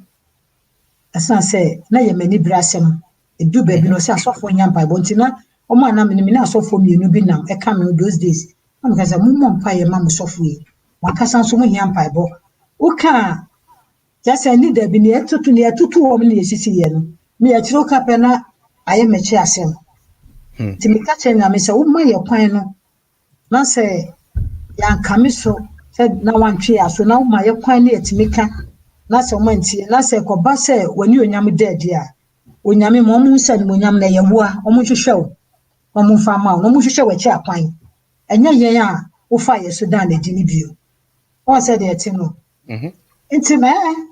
As I say, na ye many brassem. A do baby no say, so for young by bontina. O man, I'm in a so for me, you be now. A coming those days. I'm because a mum pie, mamma softly. One cousin so many young by bo. Okay. Just I need there be near to 2 women yen. Me a chiro capena, I am a chassem. To me catching a miss a woman your pine. Now say, young camiso said no one cheer, so now my pine near to me can. That's a month, and I say, Cobase, when you and Yammy dead, dear. When Yammy Momu said, when Yam lay a war, almost to show. Omu farm out, no much show a chair pine. And ya, who fire Sudan a dinny view. Or said the Tino. It's a man.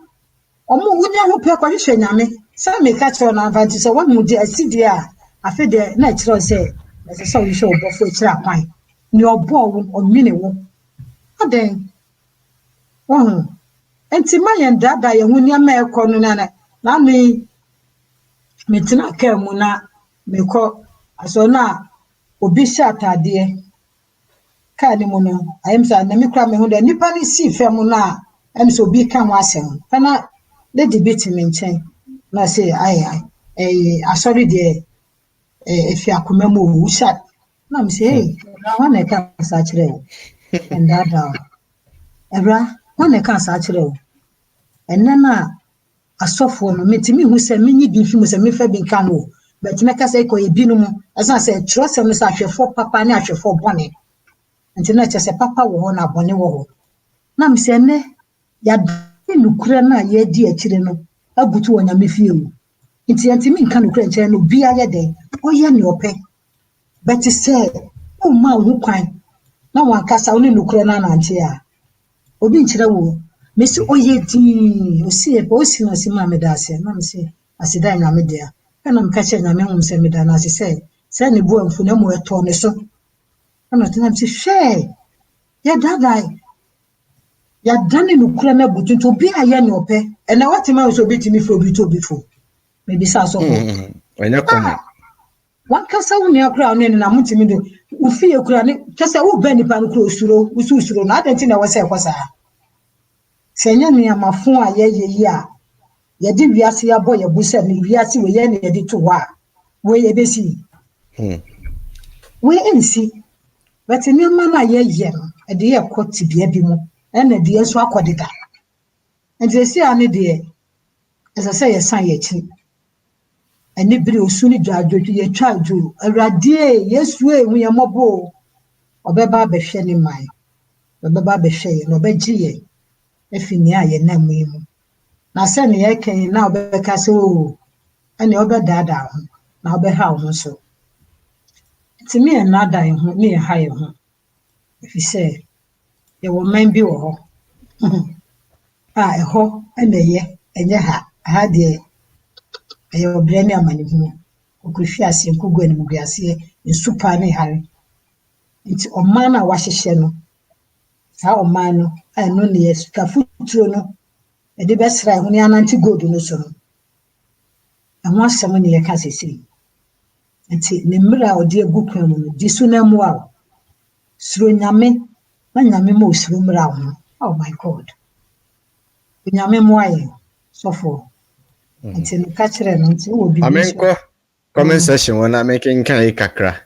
Omu wouldn't have a question, Yammy. Some may catch on advantage, so one would I see dear. I feel the natural say, as I saw you show before it's a pine. Your ball or minute. Oh, then. Oh. Enti mayen dada ye hu nya me ko no na me tina ka mu na me ko aso na obi sha atade ka ni mu no ayem sa na me kra me hu de nipa ni si fe mu na em so bi ka ho asem fa na the debate me nchen na say asori de if you akoma mu wu sha na me say na wa na ka sa kire o and dada ebra wa na ka sa kire o enana asofo no metimi hu se menyi bi fi mu se me fa bi kan o but me ka se ko ye bi no mu asa se trose me sa hwefo papa ne ahwefo bone nti na che se papa wo ho na bone wo ho na me se ne ya nukura na ye di akire no abutu wo nya me fie o nti mi nka nukura nche no bi aye de o ye ne ope but se o ma hu kwan na wan kasa wo ne nukura na na nche a obi nchire wo Messi oyedi osi no si ma medase na me se asida nya me dia na me ka che nya me hum se meda na se ne bu amfu na mu eto ne so na tena me se hwe ya dada ya dane no kura na butu to bi aye ne ope e na what ma so bitimi fo bi to bi fo me bi sa so ho enya koma wan kasa wo ne akura no na mutimi do wo fie kura ne kasa wo ba nipa no kura osuro usuro na adanti na wo se kwasa Senya ni amafo a ye yi a ye di wiase ya boy busa ni wiase we ye na ye di to wa we ye besi we ensi but ni ma na ye ye no e de ye kwoti bia bi mu e na de enso akodida e de si ani de esa se ye san ye chi ani biri osu ni dwadwo ye twa dwo awrade yesu e hu ye mobo obeba be hwe ni mai obeba be hwe ye no be gi ye efini aye na muimu na se ne yeken na obeka se o ene obedada ho na obeha ho so timi en na dan ho ne ha ye ho ifi se ye wo man bi wo ho ho ene ye enye ha de aye obre ne amani hu okuhwi ase nkugu ene muguase nsupa ne hare nti oman na wahyehye no sa oman no eno ne yesuka futuro no e de besra hu ne ananti gold no so no amo asem ne ye ka sesi nti ne mra odi egu kwan mu no di so na mu a suro nyame na nyame mo suro mra ho oh my god nyame mo aye sofo nti ne ka kire no nti wo bi amenko comment section wona making kan kakra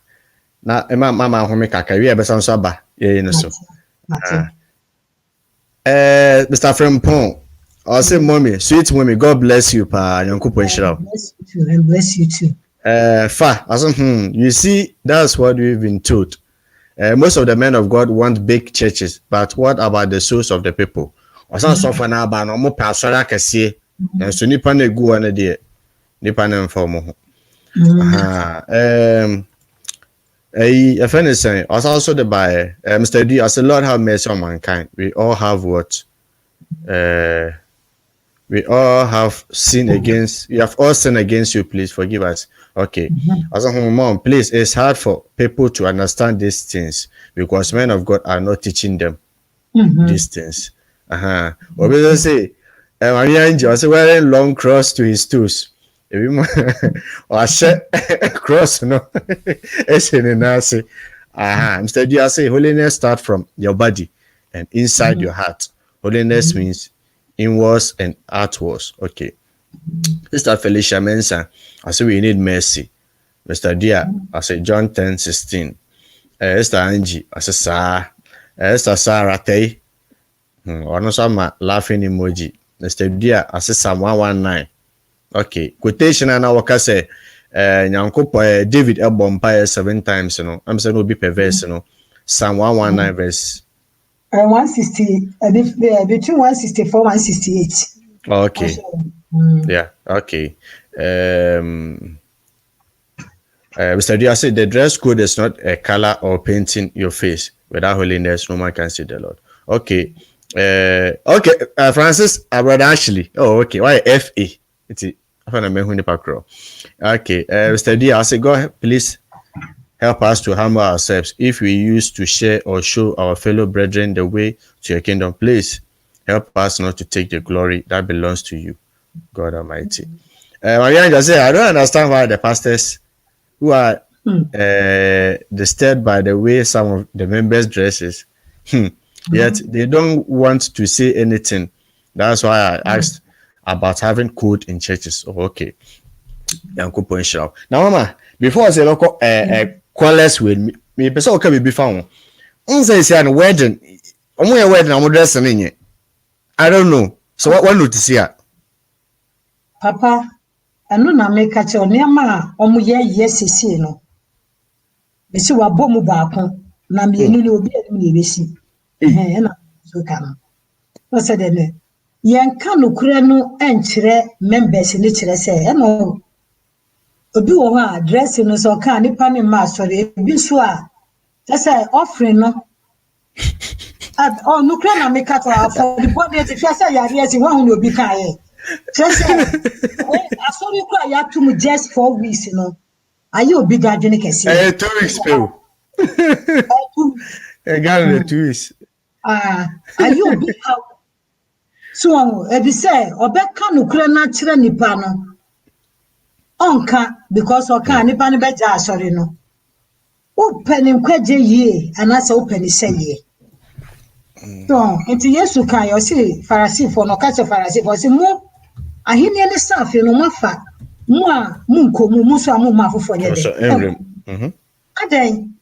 na mama ho me kakra wi e besan so aba ye no so Mr. Frempong, I say mommy, sweet mommy, God bless you, pa. Bless you too. You see, that's what we've been told. Most of the men of God want big churches, but what about the souls of the people? Osan so for na ba no mo pastora kese, so nipa na egu wana de, nipa na mfa mo ho. A friend is saying, also the by Mr. D, as the Lord have mercy on mankind. We all have what? We all have sinned against. We have all sinned against you. Please forgive us. Okay. As a mom, please. It's hard for people to understand these things because men of God are not teaching them these things. What we say? Maria Angel was wearing long cross to his toes. Or cross no. It's in a nasi. Mr. D, I say holiness start from your body and inside your heart. Holiness means inwards and outwards. Okay. Sister Felicia Mensah, I say we need mercy. Mr. Dia, I say John 10:16. Sister Angie, I say Sir. Sister Sarah Tay. Ono sama laughing emoji. Mr. Dia, I say Psalm 119. Okay. Quotation na waka say Nyankopo David Elbompire 7 times, I'm saying no be per verse, Psalm 119 verse 160, between 164 168. Okay. Yeah, okay. Mr. D, I said the dress code is not a color or painting your face. Without holiness, no man can see the Lord. Okay. Francis, brother Ashley. Oh, okay. Why FA? It's okay. Mr. D, I say, go ahead, please help us to humble ourselves. If we used to share or show our fellow brethren the way to your kingdom, please help us not to take the glory that belongs to you, God Almighty. Marianne just said, I don't understand why the pastors who are disturbed by the way some of the members' dresses, yet they don't want to say anything. That's why I asked about having code in churches. Oh, okay. Now, Mama, before I say, look, callers with me, person okay be found. Say an wedding. Wedding, I'm dressing in it. I don't know. So what one to see her? Papa, I know na make catch on near ma, yes, no. Me see wa bomu baako na me ni obi adum na ebesi. Na so kan. No say dem. Yen ka no kure no enkyere members ni kyere say no obi wo ho address no so kan nipa ne ma sori bi so a say offering no no kure na me catch for the body to say yare esi ho no obi kan ye. Just I saw you cry ya to me just 4 weeks, Are you a big garden? 2 weeks, Peru. I got 2 weeks. Are you a big house? So, if you say, or back can Ukraine natural nipano. Onka, because or can nipani beja, sorry, no. Open in quaje ye, and that's open is say ye. So, into yes, you can, you see, Pharisee for no catch a Pharisee for some more. I hear any stuff, mafa. Mua, munko, musa, mumafu for you. Aden,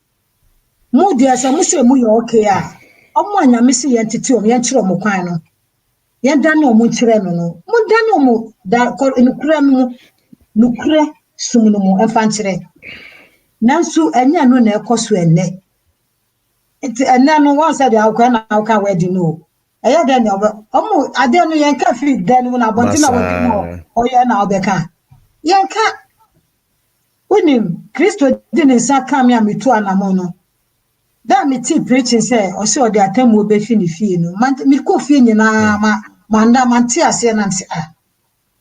Moody, some Muslim, you okay. One, I miss you entity of Yancho Mokano. Yandano Munchereno, Mundano, that call in Cremo, Nucre, Sumuno, and Fanchre. Nansu, and Yano ne cosu and ne. It's a nano once at the Alcan wedding. No. I don't know. I don't know. Yanka feed then when I want to know. Oh, yeah, now Becca. Yanka. When him, Christo didn't say, come here, me to an amono. That me tea preaching say, or so the attempt will be finished. Me coffee in Manda Mantia say, Nancy.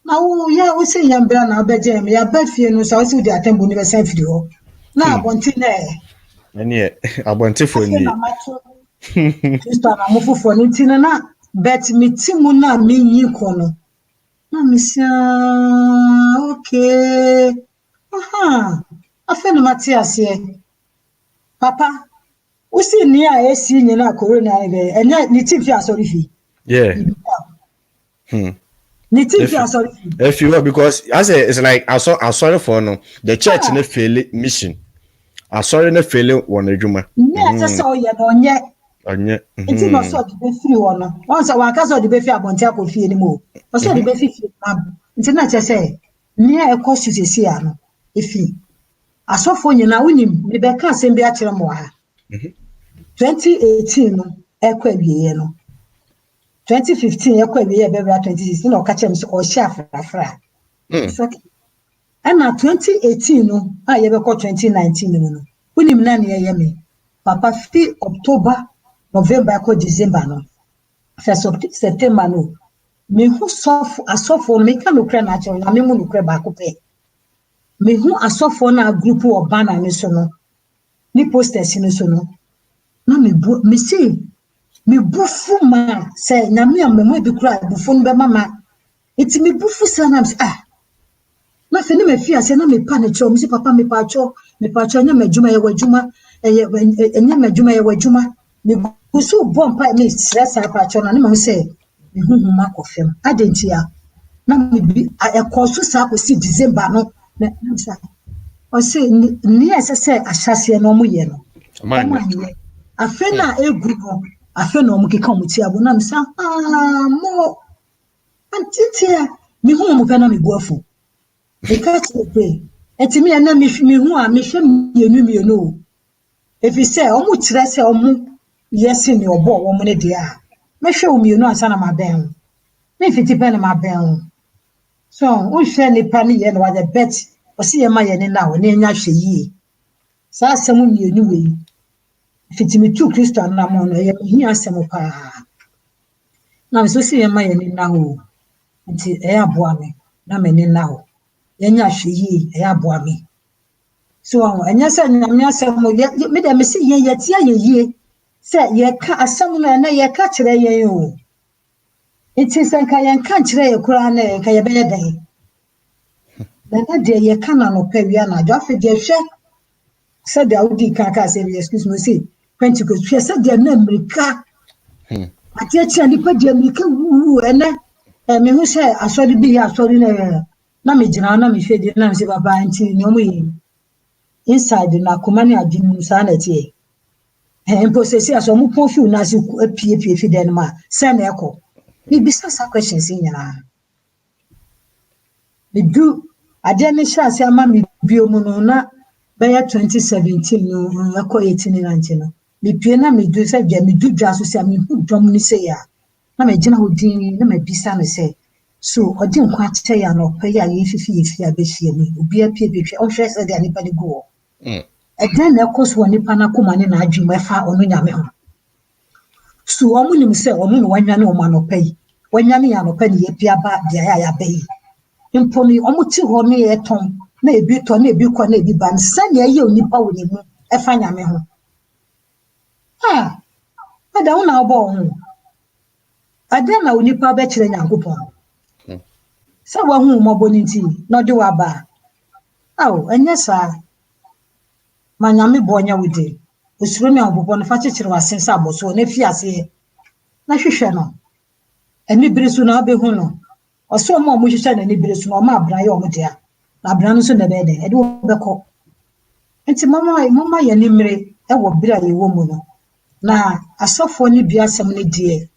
Now, yeah, we say, young Bran, I'll bet Jamie, I bet you know, so I see the attempt will never send video. Now, one thing there. And yet, I want to phone you. Christo, I'm off for anything, bet me Timuna mean you corner. Monsieur, okay. I feel Matthias here. Papa, we see near a senior na corona, and yet Nitifia sorry. Yeah. Nitifia sorry. If you will, because as it's like I sorry for no the church in a failed mission. I sorry in a failure one Juma. Yeah, just saw you on yet. It's not so to be free one. Once I was the Befi Abontia could feel anymore. I saw the Befi. It's not just say near a cost is a siano. If he I saw for you now winning, Rebecca send Beatrice Moa. 2018, Equabiano. 2015, Equabia, 2016, or catch him or chef. It's okay. And now 2018, I ever called 2019. Winning Nani Yemi. Papa, October, November, December, no. First of September, no. Me who soft a soft for me can look natural, I mean, look back. Me who a soft for a group of banner, no. Ni posters in so no. Me see, me bufu ma say, Nami and me be cry, bufun be mama. It's me bufu sanams. Nothing me fear, say, no me panic, me see papa me pacho, nya me juma, enya madwuma ye wadwuma me gusu bompa me stress apa cho na me mo say me huhuma kofem adentia na me bi ekoso sa ko si December no na sa o say ni asese ahyase no mo ye no afe na egu no afe na mo keka mo ti abo na me sa mo antitia me hu mo pe na me guafu e ka ti etimi ya na me hu a me hwe mienu if you say omu kire say omu yes ni obo wo mo ne dia me hwe o mienu ansa na maben me fiti pe na maben so o hwe ni pa ni ye no wa the bet o si ye ma ye ni na wo na nya hwe yi sa asem mienu we fiti mi tu Kristo na mo no ye hi asem pa na so si ye ma ye ni na ho nti e aboa me na me ni na ho ye nya hwe yi e aboa me so anya say nyame asem me dem say ye tia ye say ye ka asem na ye ka kire ye o it is an kan kan kire ye kura na ka ye be den na de ye ka na no pawia na jo afi de hwe say de audi kan ka say excuse me say Pentecost hwe say de na America ati achi ani pa de America wu ene me hu say asori bi asori na me gina na me hwe de na me say baba anti ni omo yi inside na komani adwinu sa na tie process aso mu pon fi na si pie fi den ma se na eko ni bisa sa questions nyina me do ade ne sha se ama me bio mu no na be 2017 no eko 18 no me pie na me do se gya me do dwa so se me hu dom ni se ya na me gina hodin na me bisa no se so odi nkwa kye ya no pe ya ye fifi abehie ni obi apie hwe o hwe se de anipa ni go again na koso woni pana koma ne na adwuma fa onu nyame ho so omu nim se omu no wanya ne oma no pai wanya ne ya no pai ye pia ba dia ya bai imponi omu ti ho ne ye ton na ebi to na ebi kwa na ebi ban sane ye onipa woni mu e fa nyame ho ada una obo ho ada na onipa be kire nyankopon sa wa hu mo boni nti no de wa ba enya sa manyame bonya wudi osuro ne obobon fa chechire wasensa aboso na fiase na hwehwe no eni birisu na obehu no oso mo mo hwehwe na eni birisu no ma abran ye omo dia na abran no so na be de ede obekọ enti mama ye ni mire e wo bira ye wo mu no na asofo ni bia asem ne die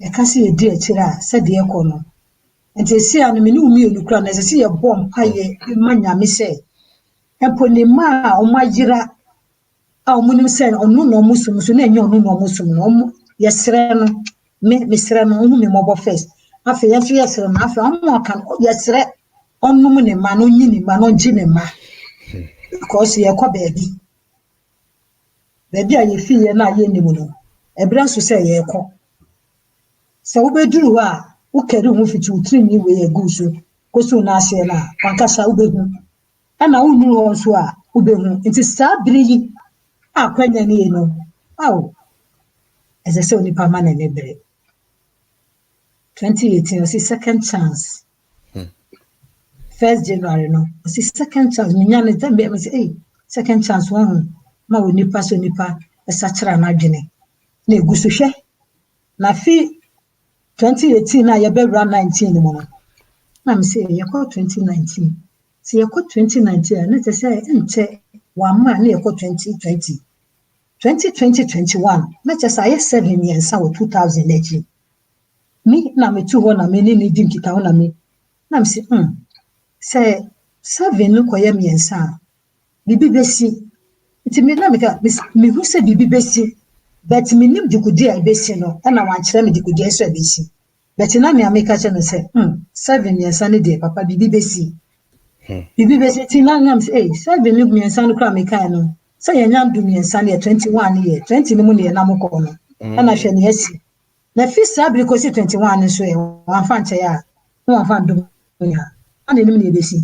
e ka se ye die kira se de ekọ no enti si anu me ni umi onukura na se ye bom paye manyame se emponi ma o majira omunim se onu no musum so na enye onu no musum no yesre no me sre no hu me mobo first afi ye fi yesre na afi omo kan yesre onum ne ma no nyi ne ma no nji ne ma because ye kwa baby a ye fi ye na ye nimu no ebra so se ye kwa se wo beduru a wo keri hu fiti utri ni we ye gusu koso na ase na wankasa wo behu ana unu onso a ubehu nti sabiri yi akwanya ne no as I say onipa ma na nebre 2018 was second chance 1st January no was second chance minya ne tambe me say second chance one ma onipa so nipa esachira na adwene na egusu hwe na fi 2018 na ye be 19 no no na me say ye call 2019 si yeko 2019 na say ente wa ma na yeko 2020 2021 na say 7 years sa 2000 eji mi na me tu ho na me ni dim kita ho na me say say 7 no koye miensa bibi besi iti me na me hu se bibi besi but me nim dikudi a besi no na wan kire me dikudi so besi but na me ameka che no say 7 years na de papa bibi besi bibi besi ti na ngam say 7 no miensa no kra me kai no say ye nyam du miensa na 21 year 20 no mu ne na mokọ no na hwe ne asi na fi sabri ko si 21 no so e wan fa nche ya no wan fa ndum ya ana nim ne besi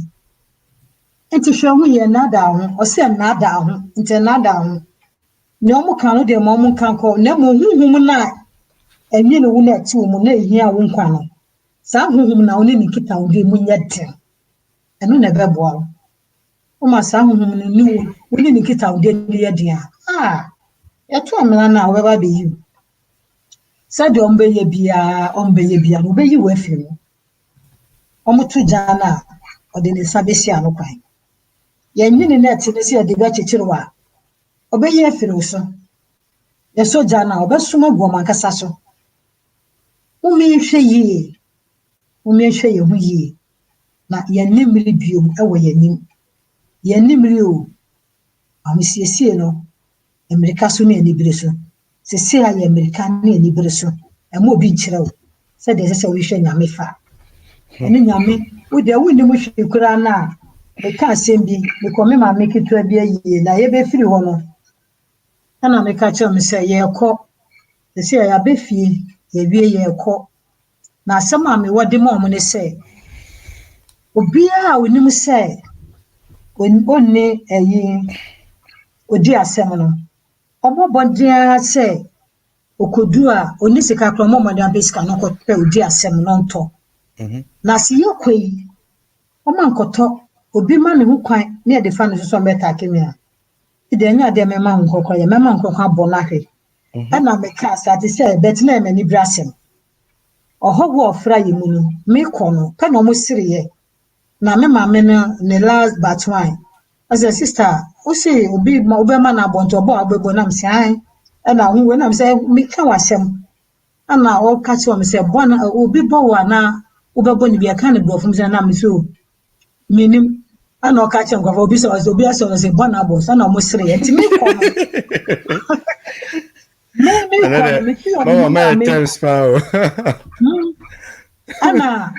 enti hwe hu ye na da ho o se na da ho enti na da ho ne omu kan no de mo omu kan ko na mo huhum na enye no wu na ti mu na ehia wo nkwa no sa huhum na oni ni kita wo de mu nya de eno na beboa Uma sa honhom no ni woni ni kita wo de ni yedin a. Ya to amena na wo ba be yi. Sa de ombeye bia no be yi wo afi no. Omutu jana ode ne sabesi ano kwan. Ye nyini net ne se de ba chichirwa. Obeye afiri so. Ye so jana obesuma gu mankasa so. Umi hwe yi hu yi. Na ye nimri biom ewo ye nim. Ye nimri o. Amusiesie no. Amerika so ne anibire so. Sese a ye Amerika ne anibire so. Emo obi nkyere wo. Se de se we hwe nyame fa. Ene nyame wo de wo ni mo hwe kura na me ka asem bi me ko me ma me kitua bi ayi na ye be firi ho no. Ana me ka che me se ye ko. Sese ya be fie ye wie ye ko. Na asem a me wode ma omo ne se obi a onim se onne ayi odi asem no. Omo bondia se okodu a oni sika kro mo modan besika no ko pe odi asem no nto. Na si yokoi omo ankoto obi ma ne ho kwan na e de fa no so meta kemia. Ide anya de mema nkokọ ya mema nkokọ abona hwe. Ana me ka asa te se bet na me ni brasem. Ohogo ofra yimu no me kono ka no mo siriye. Na me ma me ne last but one. As a sister, o say obi ma obema na bonto obo agbebo na mse an. Ana hu we na mse me ka wasem. Ana o ka che o mse bona obi bo wa na obebo ni bia ka ne brofum se na mse o. Minim ana o ka che ngwa obi so obi aso se bona bo so na mo siriye. Ti me kono. Me oh, my times power. Ana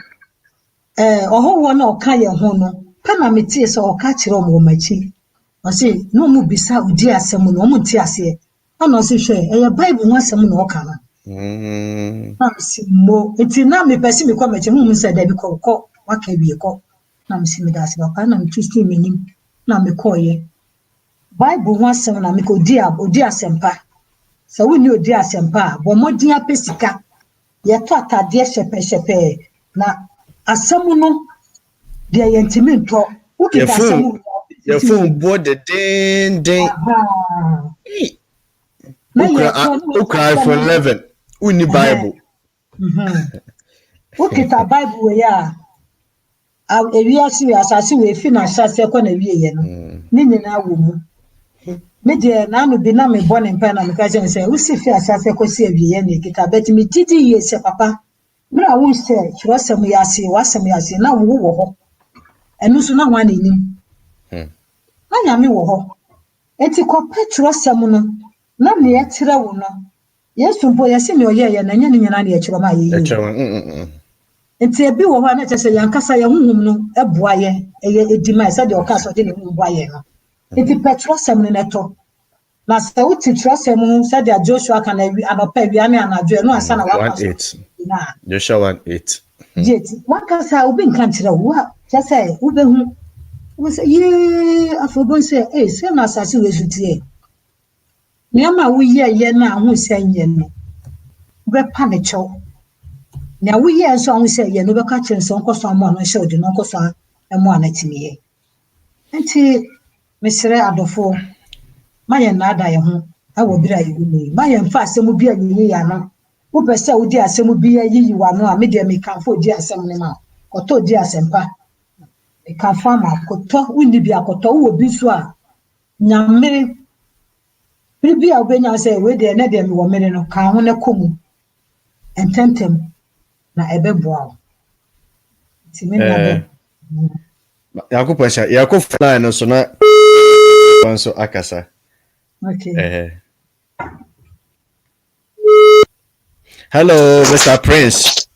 oho na oka ye ho no pana metie so oka kire o mo machi o se no mu bisa udi asem no mo ti ase ana o se hwe e bible ho asem no oka no na si mo eti na me pesi me kwa machi mu se da bi ko waka bi ko na me si me da se ba na me twist me nim na me ko ye bible ho asem na me ko odi asempa so we ni odi asempa bo modin apesika ye to atade hyepe na asem no de yentimi nto ukita asem your phone board the den ukra for 11 uni bible ukita bible we ya ewiase asase we fi na asase ko na wiye no ni nyina wo mu me de na no bi na me bone mpa na me ka je se usi fi asase ko si wiye na kita bet me titi ye se papa bra wo se chirosem ya se wasem ya se na wo ho enu so na hwan enim anya me wo ho eti ko petrosem no na me etire wo no yesu mpo yesi me oye na nya ni nyina na echiro ma ye enti ebi wo ho na chese yankasa ye hunhum no eboa ye eye edima se de oka so de ne hu boa ye no enti petrosem no neto na se uti trosem se de Joshua kana anopa wi ane anadwo no asa na wa na Joshua 1:8 jeti wakasa obi nkan kire wo chese ubehu we say ye afobon say se na asase we sutie niama wo ye na hu sanye no be pa ne cho na wo ye so hu say ye no be ka kire so nkoso amo no hye odi no nkoso amo anatimiye enti mesere adofo maye na ada ye ho awo bira ye ni maye mfa asem bi anyi ya no wo pese wo di asem bi ayi wa no a me de me kanfo di asem ne ma koto di asempa e kanfo ma koto windi bi akoto wo bi so a nyamere bibi a obenya se we de na de me wo mere no kan ho ne komu ententem na ebeboa ti me na de Yakub fly no so na so akasa okay hello Mr. Prince.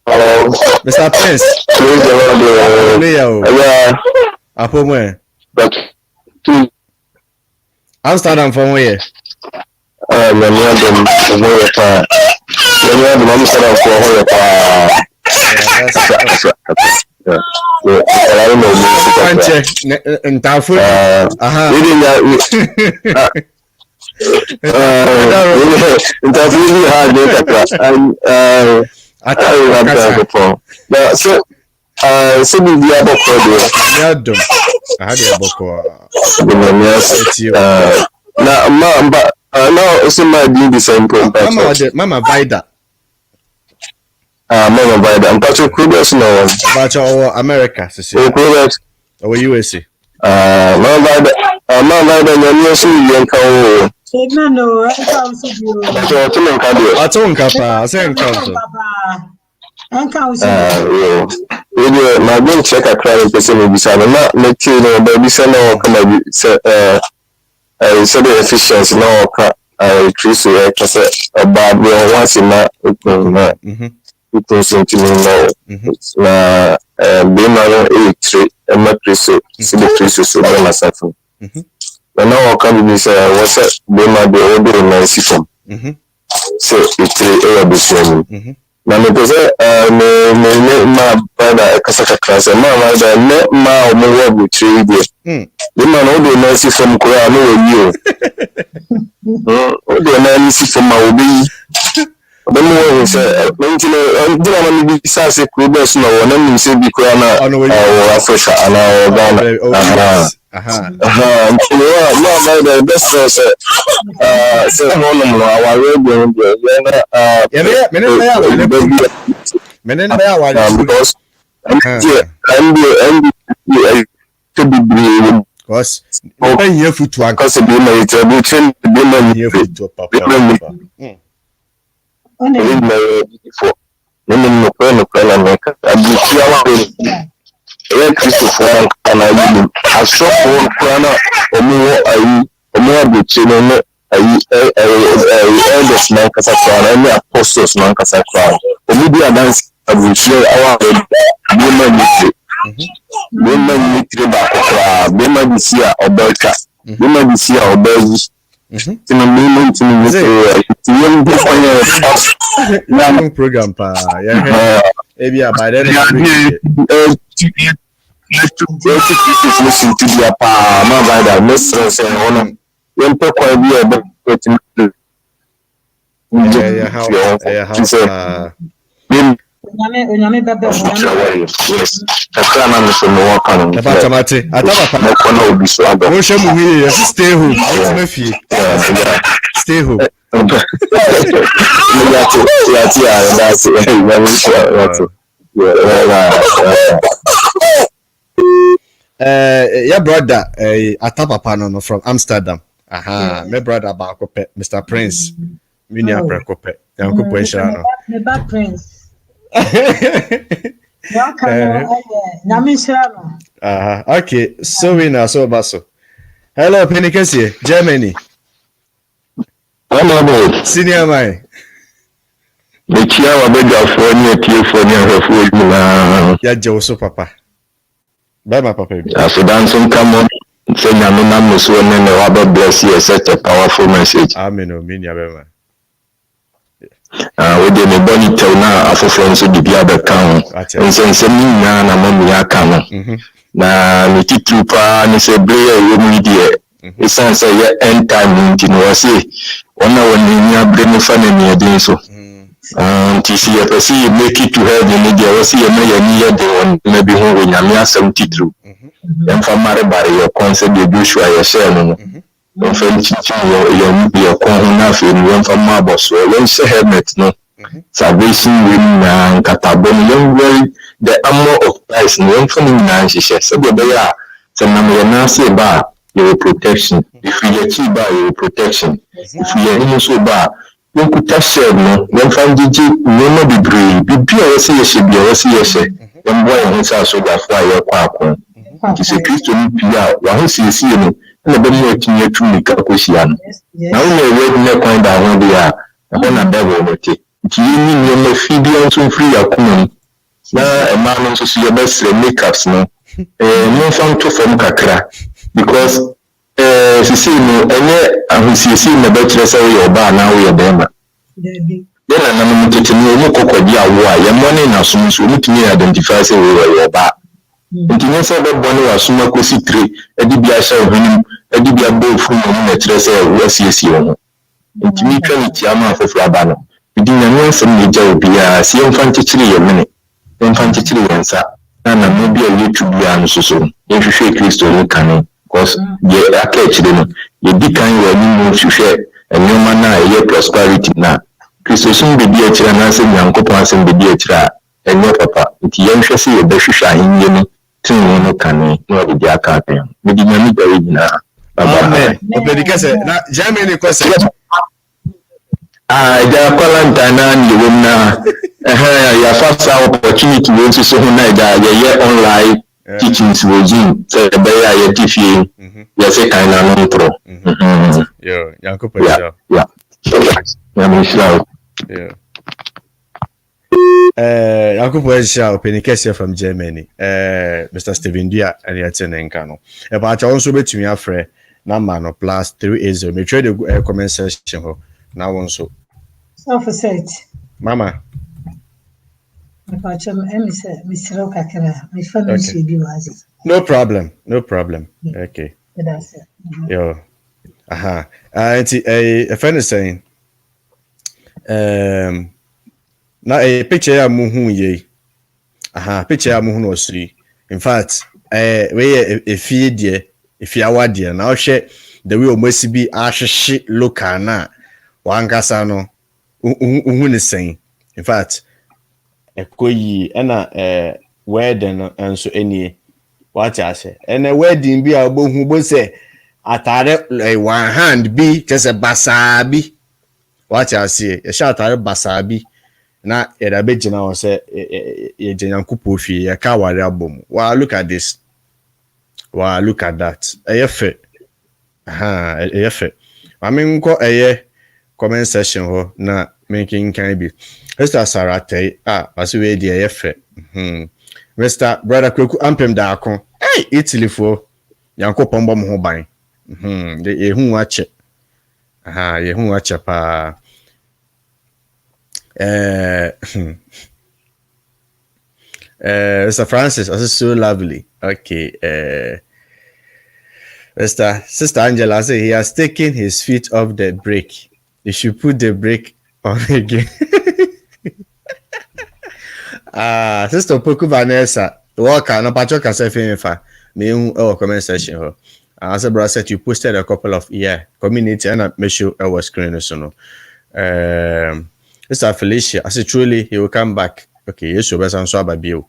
Hello Mr. Prince. Yeah apo mo but Amsterdam from where me no dem no pa me no Amsterdam for ho pa Ntafo aha interview hard data and so Sebi dia boko de. Yadom. I had a boko. Na mamba na osima di the same point. Mama Vida. Mama Vida. I'm Patrick Cruz no. Patrick America, sisi. Cruz. Or USA. Mama Vida na ni osi yenka o. No, I can't see you. I don't kapa. I say nka. My going check a crowd person will be silent. Not let you know, but we say no, come on, say the efficiency, no, Chris, a bad way once in that, it was into me now. Being my own A3, and my Chris, see the Chris, so by myself. But now I come to say, what's that? They might be older in my system. So it's a bit. Na mepese ma brother kasaka class ma da ne ma o mo wo trade dey ma no do na si from kura no we yi o do na si from ma obi be mo wo se mentine ndira ma bi sa se kuro be so na wo na mi se bi kura na o Africa ana o Ghana no the best say no our radio because to be because you foot one because be my tradition be my foot papa before no make abi Christopher and I saw one corner or more elders man Casacran and apostles man Casacran. The media dance will share our women military back, women this year or Belka, women this year or Belgium. In a moment to young program, yeah, by then listen to the my by mistress and honor. When Papa be a stay home. Your brother, Atapapa no from Amsterdam. My brother Bakope, Mr. Prince. Minia Prekope. Yanko Poinshano. The Prince. Okay, so we now so basso. Hello, Penikasi, Germany. Hello, Senior Mai. The chair of the Ya Joso Papa. Bye, my papa. So dancing come on. Say Namuna so and Robert bless you such a powerful message. Amen. Minya with the bonny tell now for friends to the other town. And since na mamma can. Na Nitipa and say Blair media. It sounds like end time in Wasi. One hour in bring fun and so. TCFC make it to have the media was here near the maybe when you 70 through. And for by your concept, you do show your share. Don't find your corner in one from Marble, so when she helmet, no salvation women and Catabon, young very the armor of Christ, and one from the she says, so they are some number say bar, your protection. If you achieve by your protection, if you are so bar. You could touch no one from the no be brave. Be a CSC, be a CSC. One boy who says so that why you're quack. It's a Christian PR, one sees you, and a bit more to me, Capusian. Now you're ready to find out who they are. I want a devil with it. You mean you're Phoebe to free a common. Now a man to see your best makeups, no. No fun to from Kakra because. She see no, and we see the better say your bar now we are them. Then I'm going to know why your money now soon so look me identify say we were your bar. And you say that bonnie was soon a cozy tree, a dibia shall win, a dibia bow from a dress or SCSU. And to me, Yama for Flabano. We didn't know some major be a see infantry a minute. Infantry answer. na maybe a YouTube and so if you share Christo no can because the catch them you be kind when you share and no man na prosperity na Christo soon be a chira na say Nyankopon say be a chira and your papa nti yen hwe say e be hwehwa enye no tin no kan no be dia ka pen me di nyame bari na amen obedika say na Germany ko say ja quarantine ni wona ya fasa opportunity we so na ja online teachings we Zoom say be ya tifie ya say kan na no pro yo Yankopon ja ya me show Yankopon ja openikese from Germany Mr. Steven Dia and yatene nka no e ba cha wonso betumi afre number no +380 me trade comment section ho na wonso Self-set. Mama. No problem. Okay. That's it. Yo. Aha. A friend is saying, na a picture ya muhu ye. Aha, picture ya muhu no sri. In fact, we a feed ye, if you are dear, now share the way must be ashe loka na wankasa no. Uhun is saying, in fact, a koyi and wedding and so any what I say, and a wedding be a who will say, atare one hand be just a basabi. What I say, a shout out basabi. Na a bit now say a general kupofi, a coward album. Wow, look at this. Wow, look at that. A effort. A effort. I mean, go a comment section ho na making can be Mr. Sarate as we dey efe Mr. Brother Kweku ampem da akon Italy for Yankopon bom ho ban de ehun ache ehun ache pa Mr. Francis is so lovely. Okay. Sister Angela say he has taken his feet off the brake. You should put the brake on again. Sister Poku Vanessa, Walker, no patroka say fa me comment section. As a brother said, you posted a couple of community and I make sure I was screen so no. Mr. Felicia, I said truly he will come back. Okay, yes, so I'm so about you.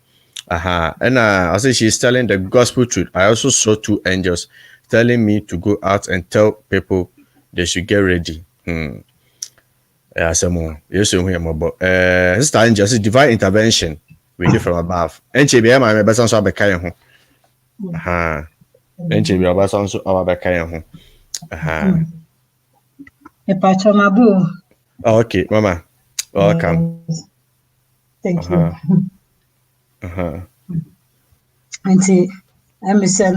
And I said she's telling the gospel truth. I also saw 2 angels telling me to go out and tell people they should get ready. Some yes, Sister Angel says divine intervention we do from above. And she be my best answer by carrying home. And she be our best answer by carrying home. Okay, Mama. Welcome. Thank you. Auntie, I'm saying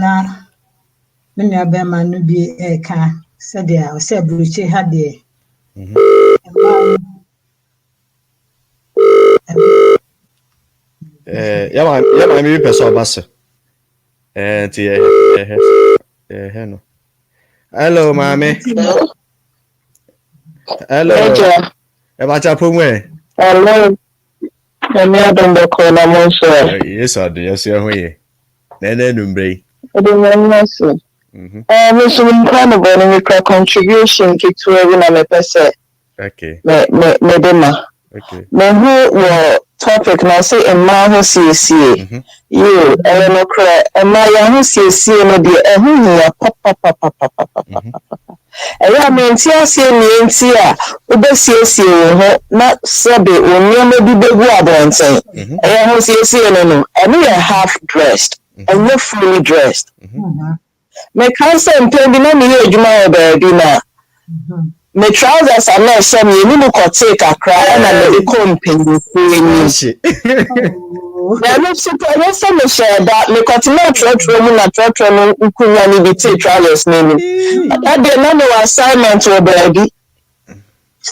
many of them are no be a car. Said they are said Bruce had the yeah, maybe person bus. No. Hello, mommy. Hello. Hello. Yes, I do. Yes, you're here. Nene numbre. Miss contribution to everyone. Okay. Okay. Me who were topic now say a man who sees you, no cry, a man who sees no dear, and who you papa. I mean, Tia, Ubesia, not Sabi, when you may be the water saying, I don't see no, and we are half dressed, and not fully dressed. My cousin and tell me, no, you baby now. My trousers are not some you need to take a cry and I company. I don't suppose some share that me continue church room and church room could be take trousers name. That the number assignment to baby.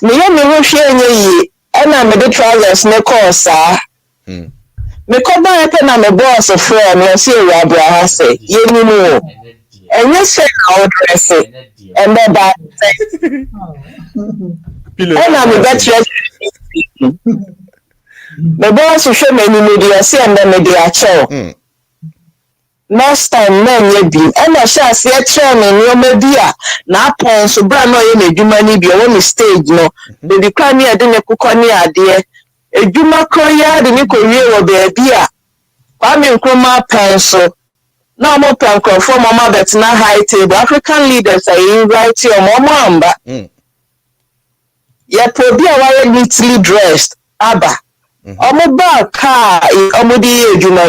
Me who share ye and I made the trousers no course, me come back and I'm a boss of friend and see Rabra say, you know. And you say I'll dress it, and then that and I'm a better. The boss who show me media see and then media show. Next time, men ye be, and I shall see a train in your media. Now, upon so brand no in a Jumani be on the stage, no. The decline near the Kukonia, dear. A Juma Korea, the Nicoria will be a dear. I'm in Chroma pencil. No more pen from Mama that's not high table. African leaders are in right here, Mama. Yet, probably a neatly dressed. Abba. Omoba car omodi ejuma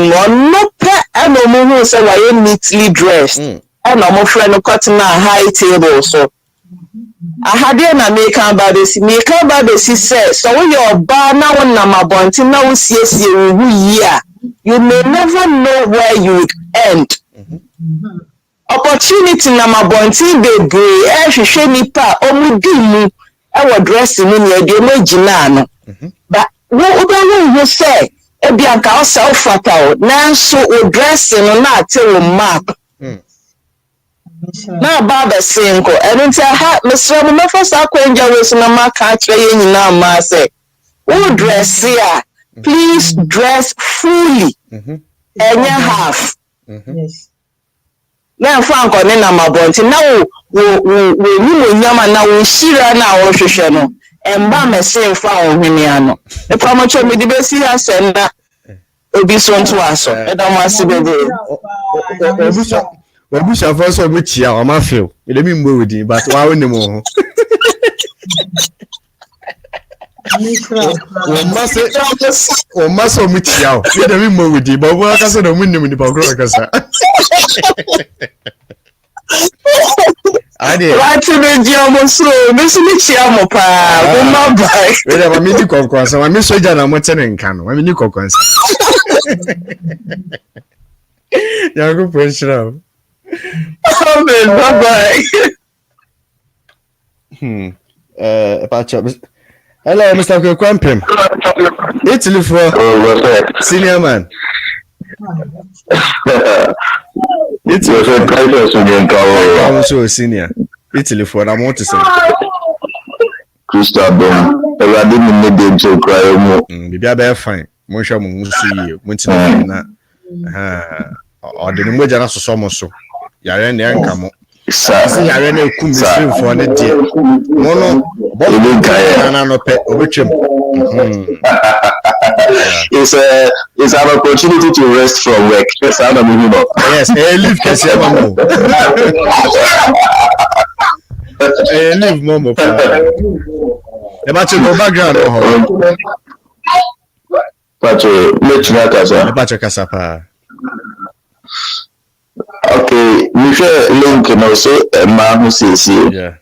no pe and omo say why neatly dressed and omo friend no cut na high table so ahade na make am babesi say so when your bar na won na mabonti na wo siesie wu year you may never know where you would end. Opportunity na mabonti bebre hwehwe nipa omudi mu e wo dress ni ne de mo gina no but who say a bianca self fatal now so dressing na till mark na baba single and until ha Mr. Mumfa Sakwenja was na maka tray na ma say who dress here please dress fully enya half Yes. na fa nko ne na mabonti na wo ni mo nyama na wo shira na wo hwehwe no emba mese mfa ohwene ano e promocho me di besi asenda obi so nto aso e da mo asibebe Wabusha first of which ya ma feel ele mi mbo wodi but wa woni mo ho o maso mutia o ele mi mbo wodi ba wo aka so na munnim ni ba gro aka sa Ade. Right to the Giamo so, Miss Michiamo pa, my boy. Wele ma mi di konkonsa, ma mi soja na mo tene nka no, ma mi ni konkonsa. Ya go pressure. Oh man, bye Pacha. Hello, Mr. Kwampem. Italy for senior man. It's a pleasure to be in I'm so senior. Italy for I want to say. Crystal Dome. I didn't need them to cry more. Maybe I be fine. Mo sha mo musu yi. Na. O de mo jana so so mo so. Yare na nka mo. Say yare na ekum stream for na die. Mo no bo na no pe obetwem. It's an opportunity to rest from work. Yes, I don't know. Yes, leave kasi mamo. Leave mamo. E ba che go background ho. Pacho, let's not casa. E ba che casa pa. Okay, we share link and also man who says yeah.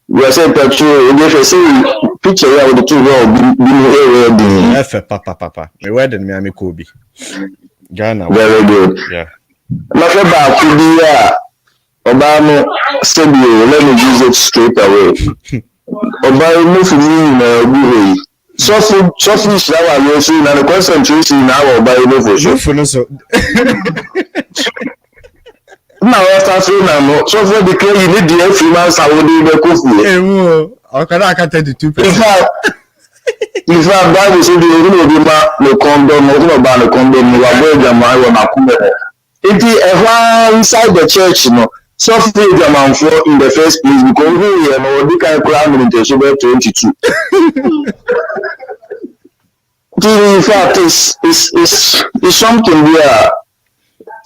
We are saying Pacho, if you see picture with the two road being F papa. Me wedding me ami Kobe. Ghana. Very good. Yeah. Nothing about Kudia Obama said you let me use it straight away. Obama move me in a good way. Softly shower you see and the concentration now Obama for sure. So now after now so for the you need the free man Saudi the coffee. I can 32%. In fact, Bible said the condom, no about the condom, no about the man. It is inside the church, you know. So free the man for in the first place because we know the kind of crime in the Super 22. In fact, it's something where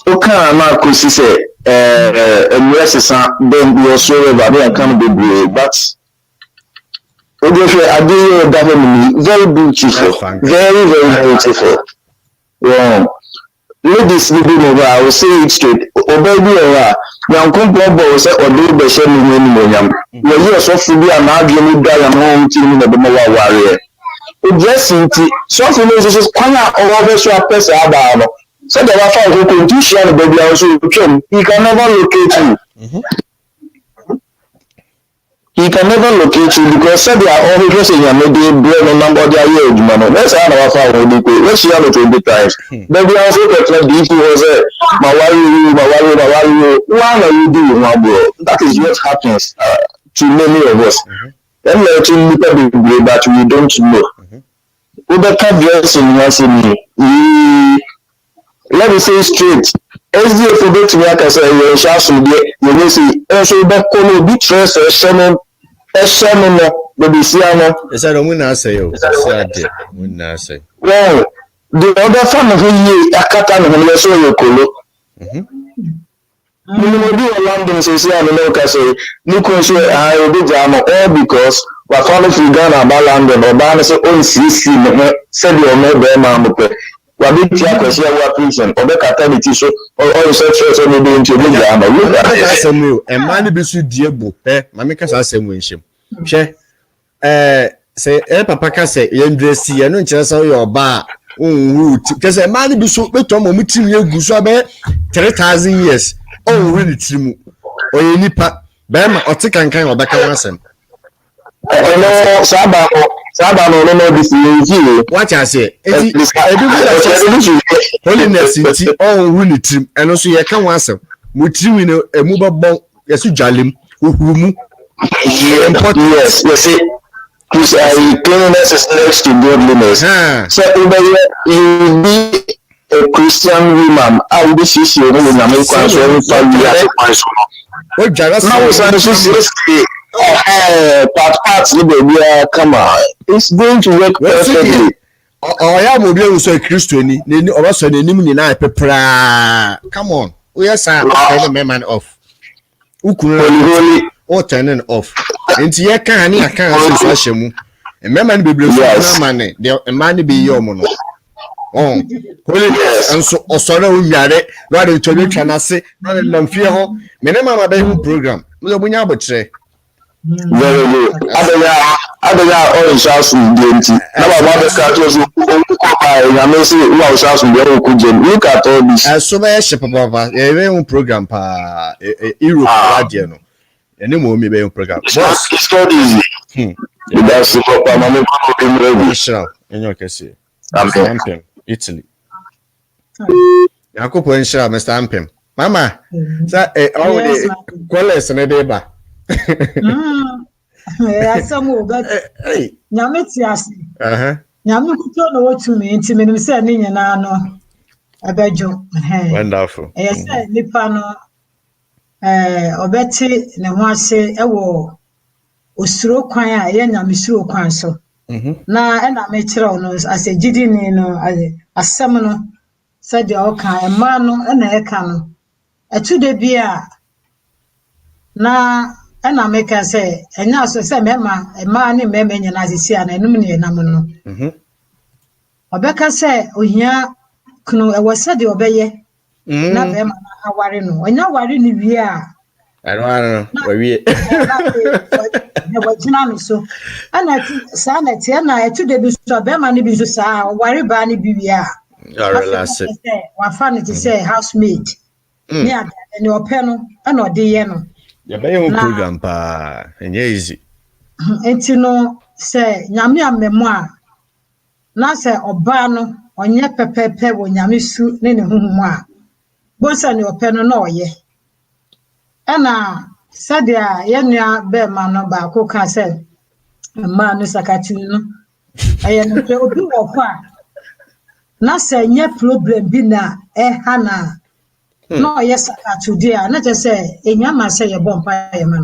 okay, Marco say then we also about the accountable, but. Very beautiful, very beautiful. Yeah. Ladies living over, I will say it straight. Obey over. Now, come to say, or do the same minimum. You are so free and arguing with the home team in the Moa warrior. Dressing so for me, this is quite over so person about. So there are 5 who can teach you, baby. Also, he can never locate you. He can never locate you because said they are all dressing your maybe brain number their age, man. That's how our father would be. Let's hear it 20 times. Baby, I also get like the was my worry. Why are you doing, my bro? That is what happens to many of us. And letting people be that we don't know. Ubeka dressing was in let me say straight. SDF for bet me aka say you shall so dey you say so be ko be dress e shame no be see ano. Is that mun na say o? Say mun na say. Well, the other family here akata no so you kolo. No be London say say no ka say no ko so I be jam all because we follow free Ghana about London or ba say on CC no say the no be ma mo pe. We be tia kwesi wa prison obe kata the tissue or say so no be into the jam. You asem e man bi so diebo ma me ka sa asem wenhyem. Hwe say papa ka say yendresi ye no nkire say yo ba onwu ti say man bi so beto mo mutim ye gu so be 3000 years onwu ni tirimu oye nipa be ma otikankan obeka wasem no saba no be see what I say ebi holiness ti onwu ni tirim eno so ye kan wasem mo tirimu no emu bebon yesu dwalem ohumu yes you see cleanliness is next to godliness. So you be a Christian woman, I will be she will not make one so come on. It's going to work perfectly. Oh, yeah, mobile so Christian, or also the name in I come on. Yes, I'm a man off. Holy or turning off. And ye can I can't say Shemu. A man be blue money, there a man be your mono. Oh, holiness and so or sorrow we are it, rather to you can I say, rather than fear home, Menema baby program. Will we now betray? Very good. Other all shouts from DMT. Now I want to start to I may say, wow, shouts from the old look at all this. As so much above a program pa Europe radio. Any more me be program. It's not easy. That's the proper Israel in your case. Ampem, Italy. Yakupo Israel, Mr. Ampem. Mama, say all the callers and a deba. Some will get Yametias. Yamukuto no what to me, intimate say Nina a bejo. Wonderful. Yes, Nipano. Obeti ne ho ase ewo osuro kwan a ye nyamesuro kwan so na na me kire no ase gidini no asem no se de oka ema no na eka no etude bia na na me ka se enya so se ema ne mema nya na asisi ana enum ne nam no obeka se ohia kuno ewo se de obeye na be ma aware no onya ware ni wie a I don't know wie ne wajina no so ana sa na tie na etu de bi so be ma ne bi so sa ware ba ne bi wie a relax wa fa ne ti say housemaid ni ada ne ope no ana ode ye no ya be yon program pa enye easy enti no say nyame amemo a na say oba no onye pepepe wo nyame su ne huhumu a bonsa ne ope no na oye ana sadia yenua be ma no ba ko ka se ma no sakatu no aye no pe obi wo kwa na se nye problem bi na ha na no oye sakatu dia na je se enya ma se ye bompa ye ma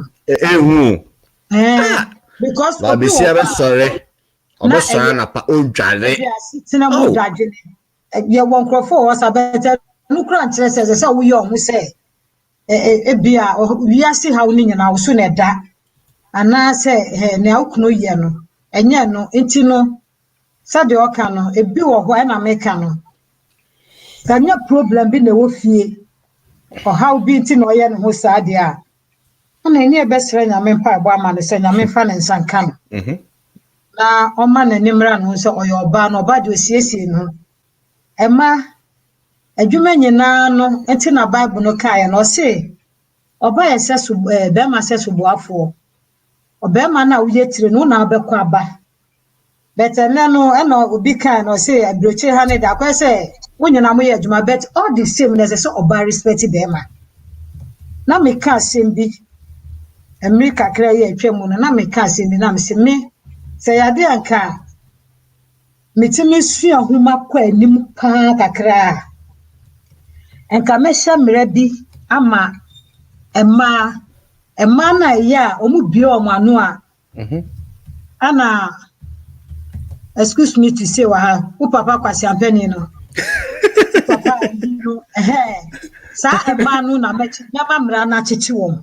because obi si abe sorry obo so na pa odware tina mo dwaje ye won krofo wo sabete no kra nkyere se wo ye ohu se ebia wiase ha woni nyina wo so na da ana se ne akuno ye no enye no enti no sade oka no ebi wo ho na meka no tanya problem bi na wo fie o how bi enti no ye no ho sade a ana enye be sere nyame mpa ebo ama ne se nyame fa ne nsanka no na o ma na nimra no se oyo oba no oba de osiesie no ema adwuma nyina no enti na bible no kai no se oba yesesu be ma sesu boafo oba ma na uye tire no na abekwa aba betene no e no obi kai no se abroche ha ne da kwa se wonyina mo ye adwuma bet all the same na se oba respect be ma na me ka sembi America kra ye atwa mu no na me ka sembi na me se me se yade anka metimi sua homa kwa anim pa kakra enka mesha mrabi ama emma na ya omu bie omanu a ana excuse me to say wa papa kwasi ampeni no papa no sa emma no na mechi nyama mra na chichi wom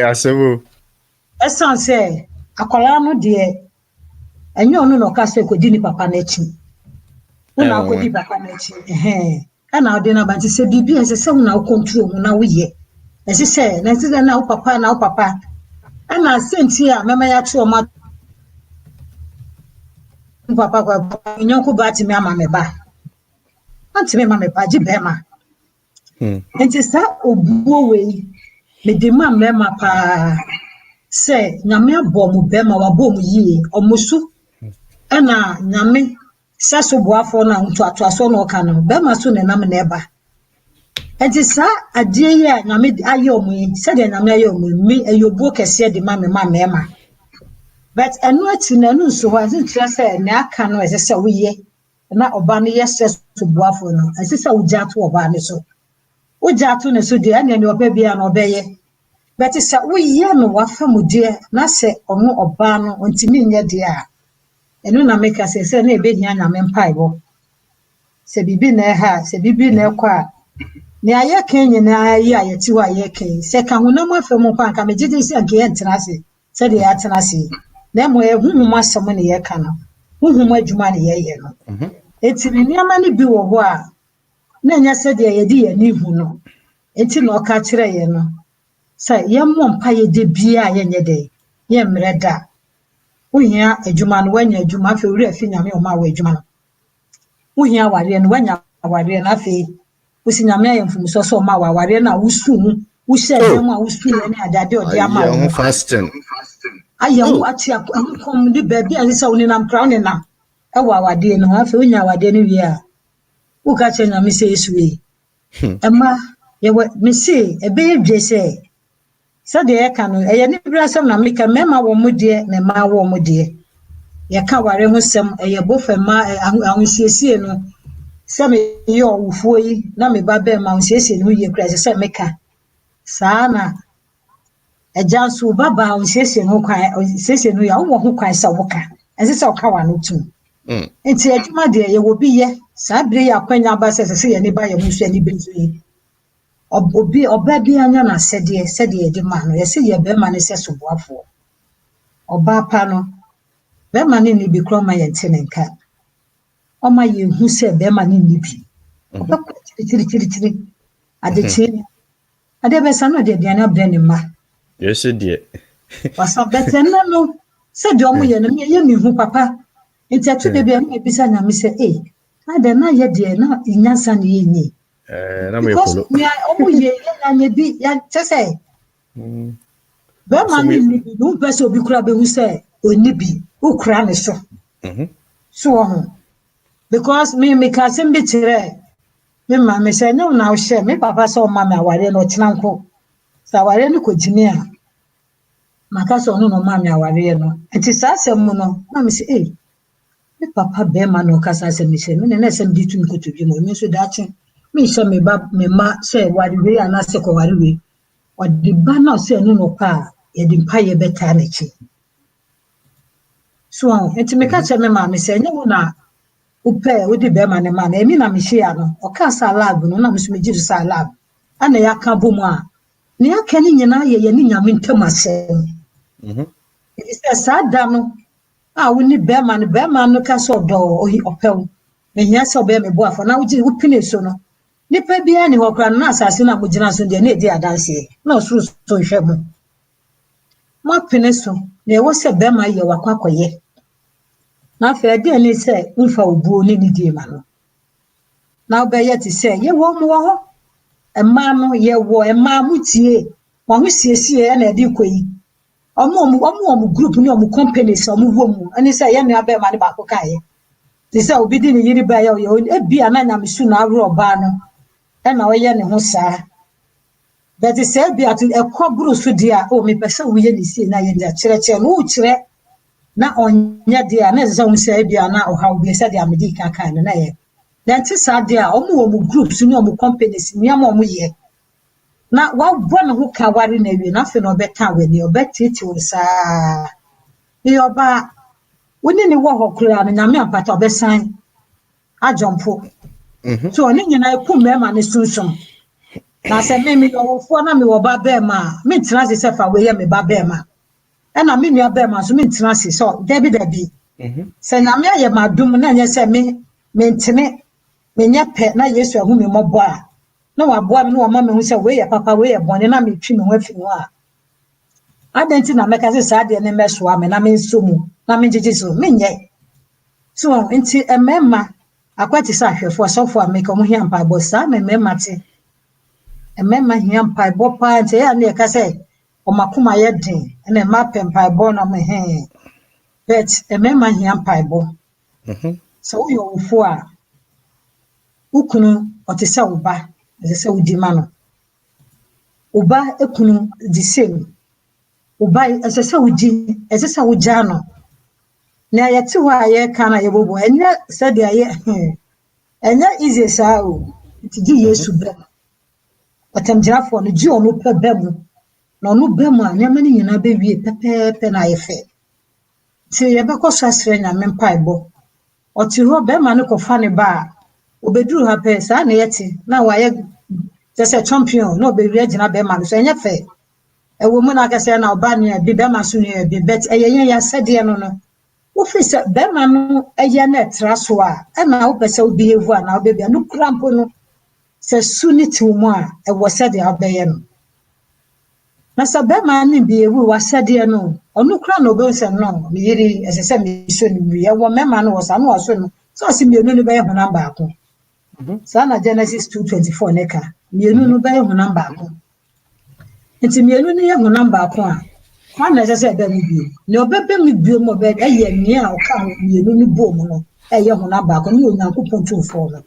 asebo esan say akwala no de enye onu no ka say kodi ni papa na echi una kodi papa na echi ana ode na banti se bibi ese se una control mu na wo ye ese se na ese na wo papa ana senti a mema ya chu o ma papa kwa nyonko bati me ama me ba anti me mama ba ji be ma enti sa obuo we me de ma me ma pa se nyame abo mu be ma wabo mu yie omusu ana nyame saso boafo na ntoatoaso na oka no be ma so ne nam na eba enti sa adie ye nyame aye omu se de nyame aye omu mi eyobuo kese de ma me ma but enu ati na nu so ha ntia se na aka no ese wo ye na oba no ye stress to boafo no ese se uja to oba ne so uja to ne so de anya ne oba bia na obeye but se wo ye no wafa mu de na se ono oba no ontimi nye de a enu na meka se na ebe hia nyame mpaibo se bibi na ha se bibi na kwa ne aye kan nyina aye ayeti wa aye kan se ka hunam afemu kwa nka megidi se anke ye ntena se de ya tena se na mo ehunhum asem ne ye ka no hunhum adwuma ne ye ye no eti ne niama ne bi wo ho a na nya se de ye di ye ni hu no eti no ka kire ye no se ye mo mpa ye de bia ye nye de ye mreda uhia adwuma no wanya adwuma afi ori afi nyame o ma wa adwuma no uhia ware no wanya ware na afi usi nyame aye mfumuso so ma wa ware na wusu mu wo hye dem a wusu ne adade odi ama wo fasting ayahu ati akom de baby ani sa woni nam crown na ewa wade no afi unya wade no wi a wo ka che nyame se yesuwe ema ye me se ebe ye dwe se de ye ka no eye ni brasam na meka mema wo modie na ma wo modie ye ka ware ho sem eye bofema ahusiesie no se me ye owufuo yi na me ba be ma ahusiesie no ye kra se meka saa na ejansu baba ahusiesie no kwa ahusiesie no ya wo ho kwa sa woka ese se woka wa no tu enti adwuma de ye wo bi ye saa bire ya kwanya ba se ye ni ba ye musu ani benzu yi obi oba bi anya na sede de ma no ye se ye be ma ne se soboafo oba pa no be ma ne ni bi kro ma ye ntenenka o ma ye hu se be ma ne ni bi oba tiri ade be sa no de na brand ma yes de wasa betenna no se de omo ye no ye mi hu papa enti atu de bi na bisa nya mi se ade na ye de na inyansa ne ye ni na me follow ya omu ye na nye bi ya tese be ma ni bi no be so bi kura be hu se oni bi ukura ne so so ho because me ka sem bi tire me ma me se no na o she me papa so ma me aware no chenanko sa aware no ko jimi a maka so no ma me aware no enti sa sem mu no na me se me papa be ma no kasa sem me se no na sem di tu mi ko to bi mo me so da chen me se me ba me ma se wari we ana se ko wari we o di ba na se no pa ye di mpa ye beta na chi so enti me ka che me ma me se nyu na upe odi be ma ne ma na emi na me hia no o ka sa lab no na me so me jiru sa lab ana ya ka bo mu a ne aka ni nyina ye ni nyame ntamasem ise sa da no a woni be ma no ka so do opew me hia se obe me bo afo na wo ji wo pine so no nipa bia ni hokra na asase na mugina so de na edi adanse na osuru so hwe mu mo pene so na ewo se be ma ye wakwakoye na fa de ni se nfa obuo ni die ma no na obe ti se ye wo mo ho emma no ye wo emma mutie wo ho siesie na edi koyi omo group ni omo company so omo wo mu ani se ye ni abe ma ni ba ko kai ti se obi di ni yiri ba ye ebi ananya mesu na awro ba no na oye ne ho saa but say bi atu ekoburu so dia o me pese wo ye ni si na ye dia kire no wo kire na onye dia na ze wo say bia na o ha obi say dia medi kan na ye then ti sa dia omo groups ni omo companies ni am omo ye na wa bo na ho ka ware na wi na fe no beta we ni obetiti wo sa ni oba woni ni wo ho kura na nyame apata obesan ajompo so oni nyina eku mema ne sunsun na se me yo fo na me wo ba be ma me tena se fa we ye me ba be ma e na me nua be ma so me tena se so debi se na me ye madum na nye se me ntene me nya pe na Yesu ahu me mobo a na wa boa me no ma me hu se we ye papa we ye bone na me twi me ho afi no a adenti na me ka se sa de ne meso a me na me nsomu na me jeje so me nye so enti emema akwati sa hwefo sofo a me ko mo hia mpa bo sa me mema te emema hia mpa bo pa nte ya ne ka se o makoma ye den na ma pe mpa bo na me he but emema hia mpa bo so wo yo fo a ukunu otese uba se udi mano uba ekunu di same uba esese udi esese ujano na yeti ho aye kana ye bobo enye said aye enye easy sa o ti Yesu be otamjirafo no ji onu pe bemu na onu bemu a nyama ni nyina be wie pepepe na ye fe ti ye be ko swasre nyame mpaibo oti ho be ma ne ko fa ne ba obeduru ha pe sa na yeti na wa ye just a champion no be wie gina be ma so enye fe ewo mu na ka se na oba ne bi be ma so ne bi bet eye ya sede no office be ma no eye na traso a na wo pese obi evu a na obi bia no krampo no se suniti mu a ewo sede abeye no na sa be ma ni bi evu wa sede no onu kra no be se no mi yiri esese mi so ni bi ewo me ma no sa no waso no so si mi enu ni be ho namba ako sa na Genesis 2:24 neka mi enu no be ho namba ako enti mi enu ni ye ho namba ako a kwa na sese be mi bi ne obebe mi bi mo be eye ni a o ka mi enu ni bo mo no eye ho namba ako ni onyankopon tumfo no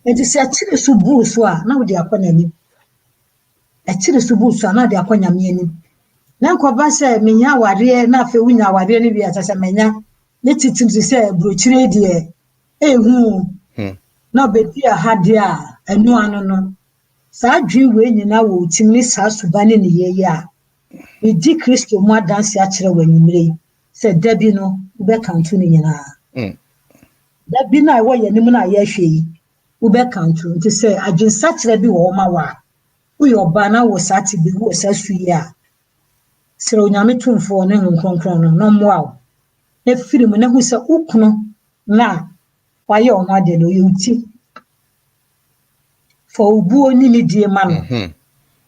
enti se atire so bu so a na wo di akwa nani atire so bu so a na di akwa nyame ani na nkoba se menya aware na afa wunya aware ni bi atase menya ne titim se brochire die ehu na obedi aha de a anu anu no sa dwi we nyina wo timni sa subane ne yeye a edi Kristo mu adanse a kire wanyimire se dabi no ube kantu ne nyina dabi na wo ye nim na ye hwe yi ube kantu nti se adwensa kire bi wo ma wa uyo ba na wo sa ti bi wo sa suyi a sere onyame tumfo ne nkronkron no no moa na firim na hu se ukunu na waye ono ade no yuti for ubu oni ni die ma no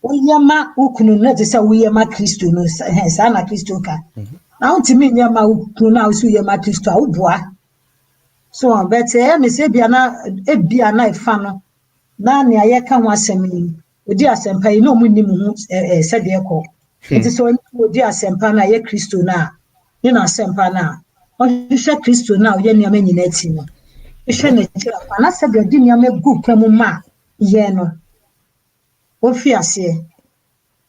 uyema ukunu na te se uyema Kristo no sa na Kristo ka na untimi nyema ukunu na usu uyema Kristo a uboa so but me se bia na efa no na ne aye ka ho asemi odi asempa yi no mu nim hu se de ko enti so odi asempa na ye Kristo na ni na asempa na o hwehwe Kristo na o ye niam nyina ati no hwehwe na kira pa na se de di niam gu kwamu ma ye no o fi ase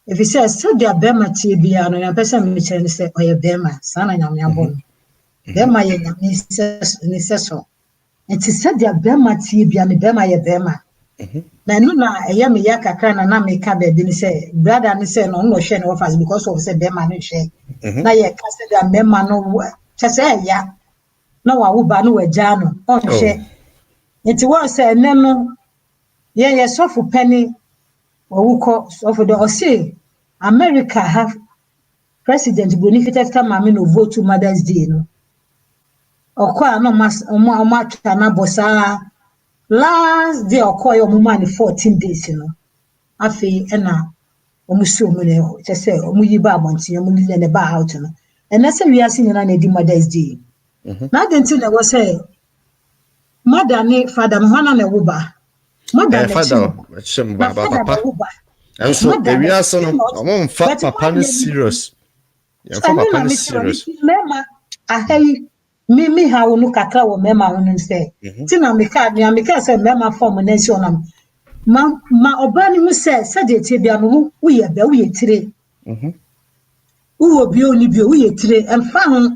if se se de abema tie bia no ya pesa me kire ni se o ye bema sana nyam yabo bema ye nyam ni se so enti se de abema tie bia me bema ye bema na no na eya me ya kakra na me ka be bi ni say brother ni say no hwe no offers because of say be man no hwe na ye ka say da me man no che say ya na wa wo ba no waja no on hwe enti won say ne no ye sofu penny wo ko sofu do o say America have president Boniface Tamami no vote to Mother's Day no okwa no mas o twa na bosa last day okoyo mumani 14 days no afi na omusu omune che say omuyi ba abonti omuni ne ba out no na say we asi nyina na di Mother's Day na denti na wo say mother ni father mhana na wo ba mother father chim ba papa enso we asi no omon fa papa no serious ya fa papa no serious mema ahai mi ha wonu kakra wo mema wonu nse ti na meka se mema form na si onam ma oba ni hu se de tie bia no wo ye tire wo bi oni bi wo ye tire emfa ho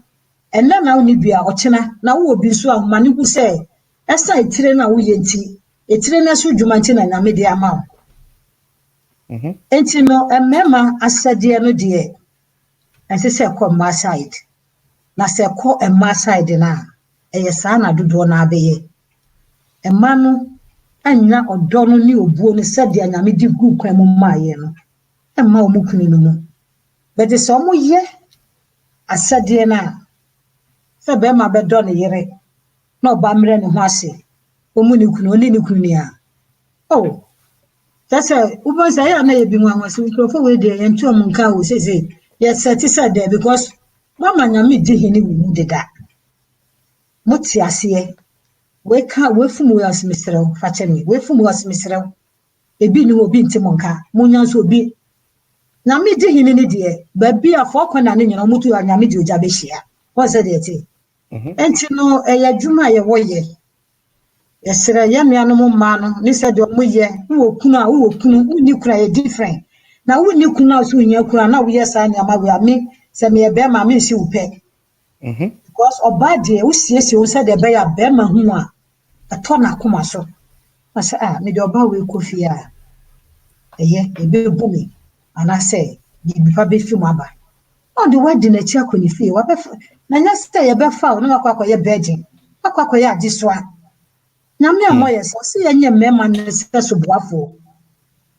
and now ni bia ochena na wo bi so ahoma ne hu se esa etire na wo yenti etire na so dwumanti na nyame de ama enti no emema asade no de ense se ko ma side na se ko emma side na eye saa na dodo na abeye emma no anya odo no ni obuo no sade nyame di gu kwan mu maaye no emma omukunu no mu bede so mo ye asade na se be ma be do ne yere na oba mre ne ho ase omu ni kunu oni ni kunu ni a oh that's ubo say ya na ye bi nwa so microphone we dey entu om nka wo say yes set there because mama nyame di hini wu deda muti ase we ka we fumu we asmisrew fa chemi we fumu asmisrew ebi ni obi ntimo nka munya so obi nyame di hini ni de ba bi afọ kwana ne nyina mutu nyame di oja be hia what said it enti no eyadwuma ye woye yesere ye nuanu mo ma no ni said mo ye wo kunu ni kura ye different na wo ni kunu so nya kura na wo yesa nya ma we ami se me be ma me si upe because obade wo siesie wo said be ya be ma hu a ato na akoma so asa me de oba we kofi a eye ebe bumi ana say bi fa be fi mo aba on the wedding na chi akoni fi wa be na nya say ye be fa na akwa ye virgin akwa ye agiswa na me amoye so se ye nye mema na se so boafo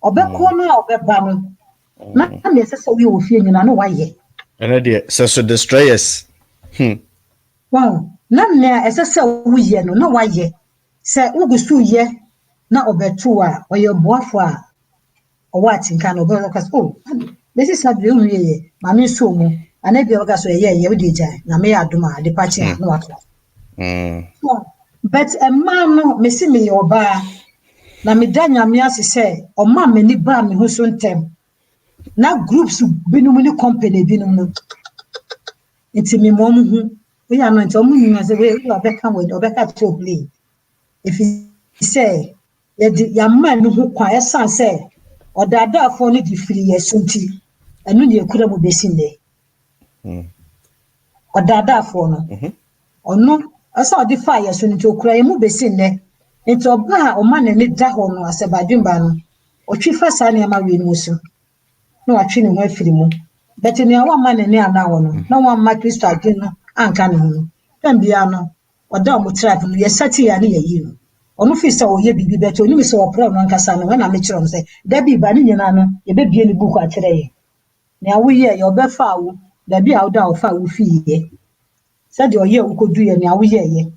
obeko no obeba no na me se so wi wo fi nyina no waye ene de so destroyers wow na me ese se wo ye no na waye se ugusu ye na obetu a oye boafo a owati nka no obekas oh this is how you ye ma me so mu anabi obekas ye wo deja na me adoma de pachi no wato but a man no me si me oba na me danya me asese o ma me ni ba me ho so ntem na groups binum ni company binum no enti me mo hu we are not o mu nyu se we obeka we obeka to play if he say ya man no ho kwa esan say odada afo ni di free yesunti enu ni ekura mo besinde odada afo no ono asa odi fire so nti okura emu besinde nti oba o man ni da ho no asebadwemba no otwi fasa ne ama we no so na watwe ne ho afiri mu but ne awa man ni ana ho no na wa ma Kristo adwen no anka ne ho no tambia no oda mo trap no ye sati ya ne ye no onu fi sa oye bibi bet oni mi se opra no nkasa no na me kire no se da bi ba ne nyina no ye be bie ne buku akire ye ne awo ye ye obefa wo da bi a oda ofa wo fi ye said oye ukodu ye ne awo ye ye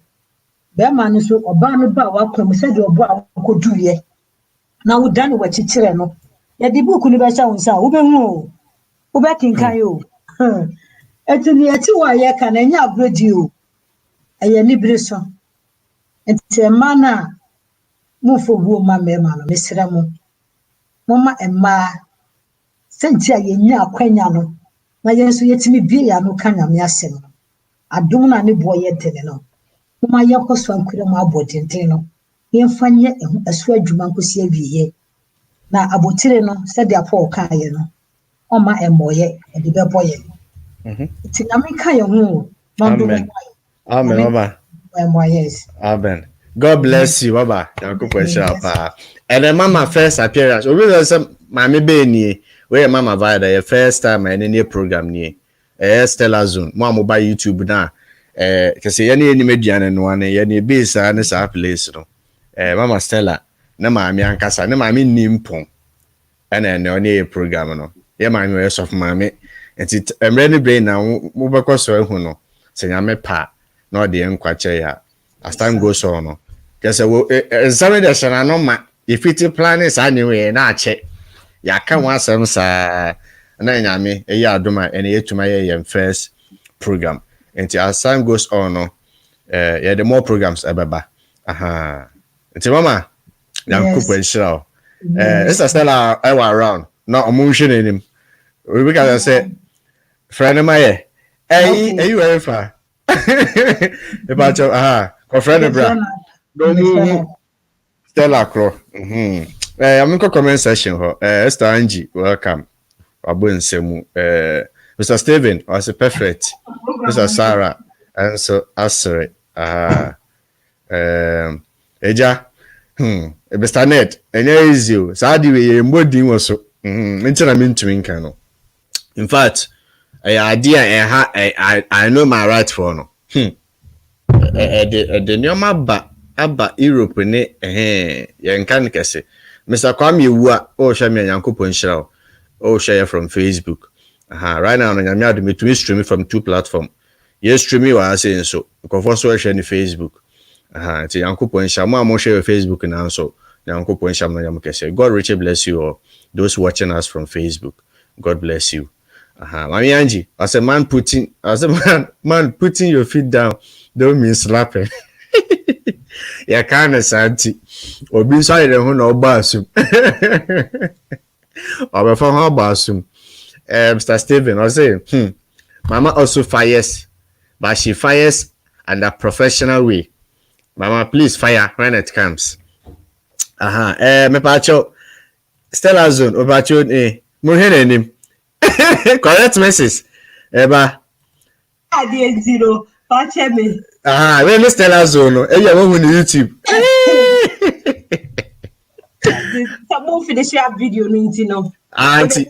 be ma no so oba no ba wa kwam said obo a ukodu ye na wo dan wa kikire no ye di buku ni be sha wonsa wo be hu wo be kinkan yo etini eti wa ye ka na nya abrodi o eye ni breso enti mana mu fobu ma mema no mesra mu mama emma senti aye nya akwanya no na yenso yetimi bie ya no kanya me asem no adom na ne boye tene no mama yakoso ankure mu abodenten no yemfanye asu adwuma nkosi awiye na abotire no sede apo kaaye no oma emoye ede be boye ti na me kaaye ho amen amen baba yes amen. God bless you, Baba. And then Mama first appearance. We some Mami Beni, where Mama Vida, your first time in any program near Stella Zone. Mama by YouTube now. Because any median and one, any base and it's our place. Mama Stella, no Mammy and Casa, no Mammy Nimpon. And then only a program. No, yeah, my rest of Mammy. And it I'm ready brain now. Move across so who no. Say I'm a pa, not the unquacha. As time goes on. Just something that shall not ma if it plan is anyway, na check. Ya can want some sa and then yami a year do my any to my first program. And as time goes on, yeah, the more programs ever. Aha. It's mama. Now cook and show. It's a Stella around. Not a motion in him. We can say, friend of my hey, you very far. About your friend of bra. Stella Crow. I'm in comment session. Esther Angie, welcome. Mr. Steven, was perfect. Mr. Sarah, And so asere eja Mr. Net enye easy o sa di we mbodi wo so ntina me ntumi nka no. In fact idea I know my right for no the nyoma aba Europe ne ye nka nkese Mr. Kwame Ewu a o hwe me Yankopon Shira o share from Facebook right now no nyame adome to stream from 2 platforms. Yes, stream me wa say so because so share ni Facebook ti Yankopon Shira mo share Facebook na so Yankopon Shira no nyam kese. God richly bless you all those watching us from Facebook. God bless you. Mami Angie, as a man putting your feet down don't mean slapping. Ya kana santi. Obi so ayere ho na oba asum. Oba fa ho oba asum. Mr. Steven, I say, Mama also fires, but she fires in a professional way. Mama, please fire when it comes. Me pacho Stella Zone, obacho mo henenim. Correct message. Eba. Adi 0 pache me. We Stella Zone. Eya wo hu ni YouTube. Some finish your video no ntino. Auntie.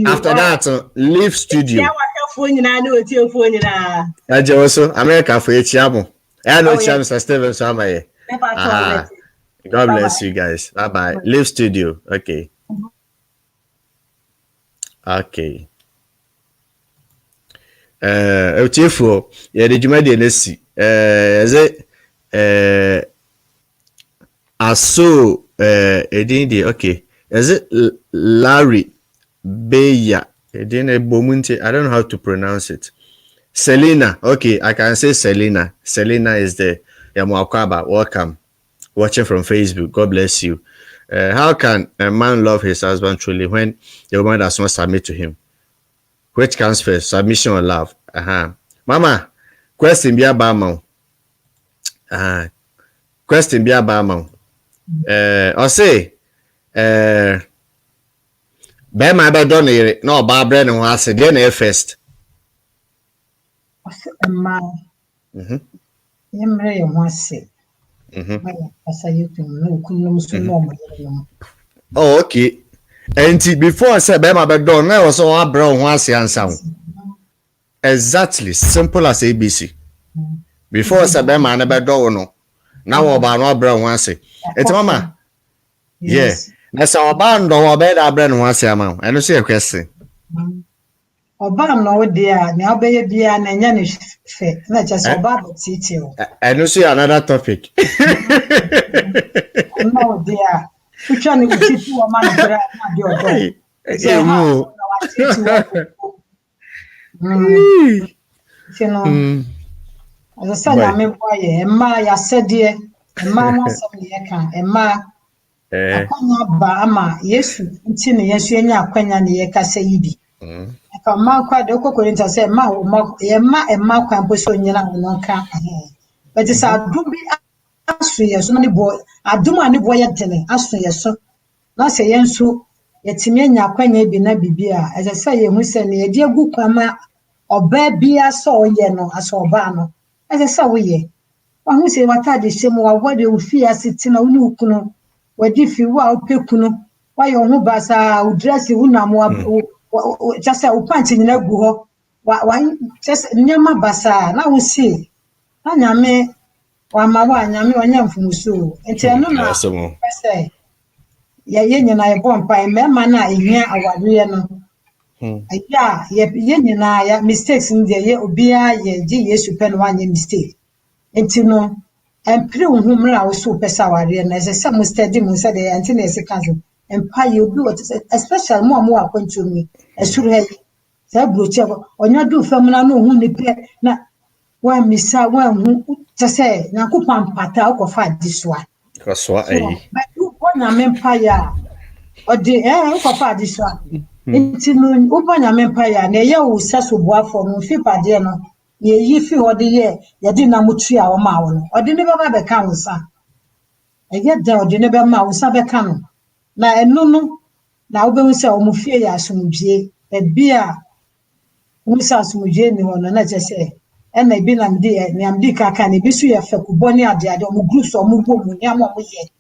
After that, Live Studio. Yeah, what phone you know what your phone na. Aje also America for Echiamo. No chance Mr. Steven so am I. God bless you guys. Bye bye. Live Studio. Okay. Okay. Eutiefo, yeah, the Juma de Nessi. Is it Aso Edindi, okay. Is it Larry Beya? Edine Bomunte, I don't know how to pronounce it. Selena, okay, I can say Selena. Selena is the Yamuakwaba. Welcome. Watching from Facebook. God bless you. How can a man love his husband truly when the woman does not submit to him? Which comes first, submission or love? Mama, question be about mouth. Question be about mouth. I say, be my bed done here. No, Barbara and was again first. Ma. Yemre was say. Oh, okay. And before I said, Bema Bedon, I was on a brown one sound. Exactly, simple as ABC. Before I said, Bema and Bedon, now about no brown one say. It's Mama. Yes. That's our band or bed our brand one say, Mama. I don't see a question. Oba no dia na obeye bia na nya ne fe na just oba botiti o. I don't see another topic. No dia. Fucha ni botiti o man bra na di odo. As I said, I mean, boy, Emma, ya said, dear, Emma was some year, Emma, Ama, yes, Tini, yes, you know, Quenya, Yeka say, Ibi. Ma quite the cocoa say, Ma, Emma, and Ma, Campus, so you know, can't. But it's a do be as many boy, I do my boy at telling, as yes, so. Not say, yes, so, yet me and Quenya be na bibia, as I say, you send me a dear good comma or baby, I saw yeno, I saw bano. As I saw we one who say what I did, shame or what you fear sitting on Nukuno, where if you were Pekuno, why your mubasa would dress you more just a punch in the buho. Why just Nyama Basa, now we see. Anyame, one Yami or Yam from Musu, and tell no, say, Yen and I born by Memana in here our real. Yeah, yen I mistakes in the year obia ye yes you pen one mistake. And you know, and pre whom I was so pesawari and as a some steady said the antenna as a cousin and pie you do it especially more point to me as should have said whichever on your do family no who pay na one missa one who just say Nakupan pata or fight this one. That's what but you want a empire or the for fight this one. Inti no ubanya empire na ye wo saso boafo no fi pade no ye yifi ode ye de na mutu a o ma wo no ode ne baba be kan sa eye da ode ne be ma wo sa be kan no na enu no na wo be hu se o mu fie ya asumdie e bia wo sa asumdie ni ho no na che se and maybe I'm dear, Namdi Kakani, Bisu Fekuboni Adia, Mugus or Mugu, Yamo ye.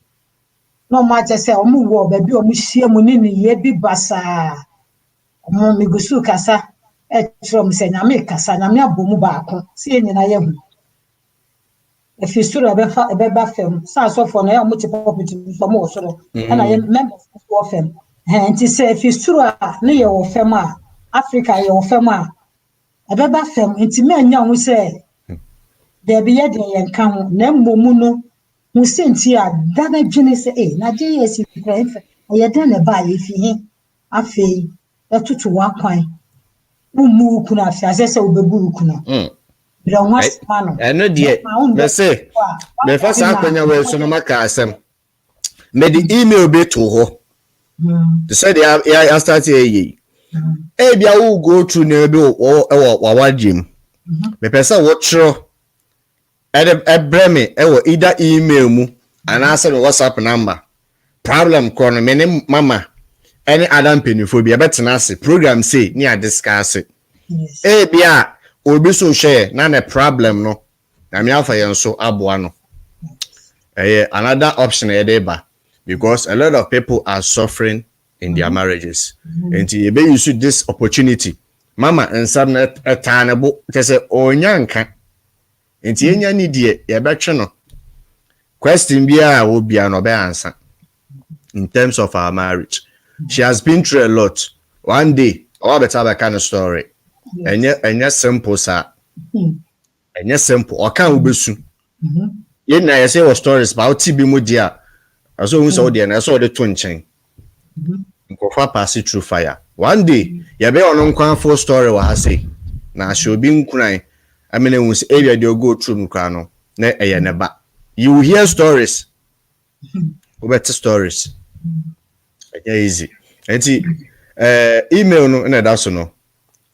No matter say, Omu, baby, or Musia Munini, ye be basa. Migusu Casa, from Sename Casa, Namia Bumuba, seeing in Ayabu. If you stood a better film, so for now, multiple for more, and I am member of them. And to say, if you stood near or Fema, Africa, your Fema, a better film, into men young, we say, there be a day and come, Nembo Muno, who sent here, Dana Jenny say, Nadia, is I had done a buy if he, I feel, a 2 to 1 coin. Umu kuna, as I said, Ubu kuna. I know dear. Me say, me first akwanya we so no maka asem. Me the email be to ho. They said I start here. E bia wo go through na be wa wagim. Me pesa wo tro. E breme e wo either email mu and answer the WhatsApp number. Problem ko no me ne mama any other penifobia betena se program say ni a discuss it. E bia obi so share na na problem no na me afa yen so aboa no another option edeba because a lot of people are suffering in their marriages and you be use this opportunity mama and some atanable say onyanka enti enya ni die ye betwe no question bia wo bia no be answer in terms of our marriage. She has been through a lot. One day all the time kind of story. Enya simple sa. Enya simple. Oka ubesu. Ye na ye say was stories about TB mu dia. Aso hu so dia na so de to nchen. Nkofa pass through fire. One day, ye be ono nkwan full story wa ha say. Na she obi nkuran. I mean hu say area dey go through nkwan no. Na eye ne ba. You hear stories. Better stories. Easy. Enti email no na da so no.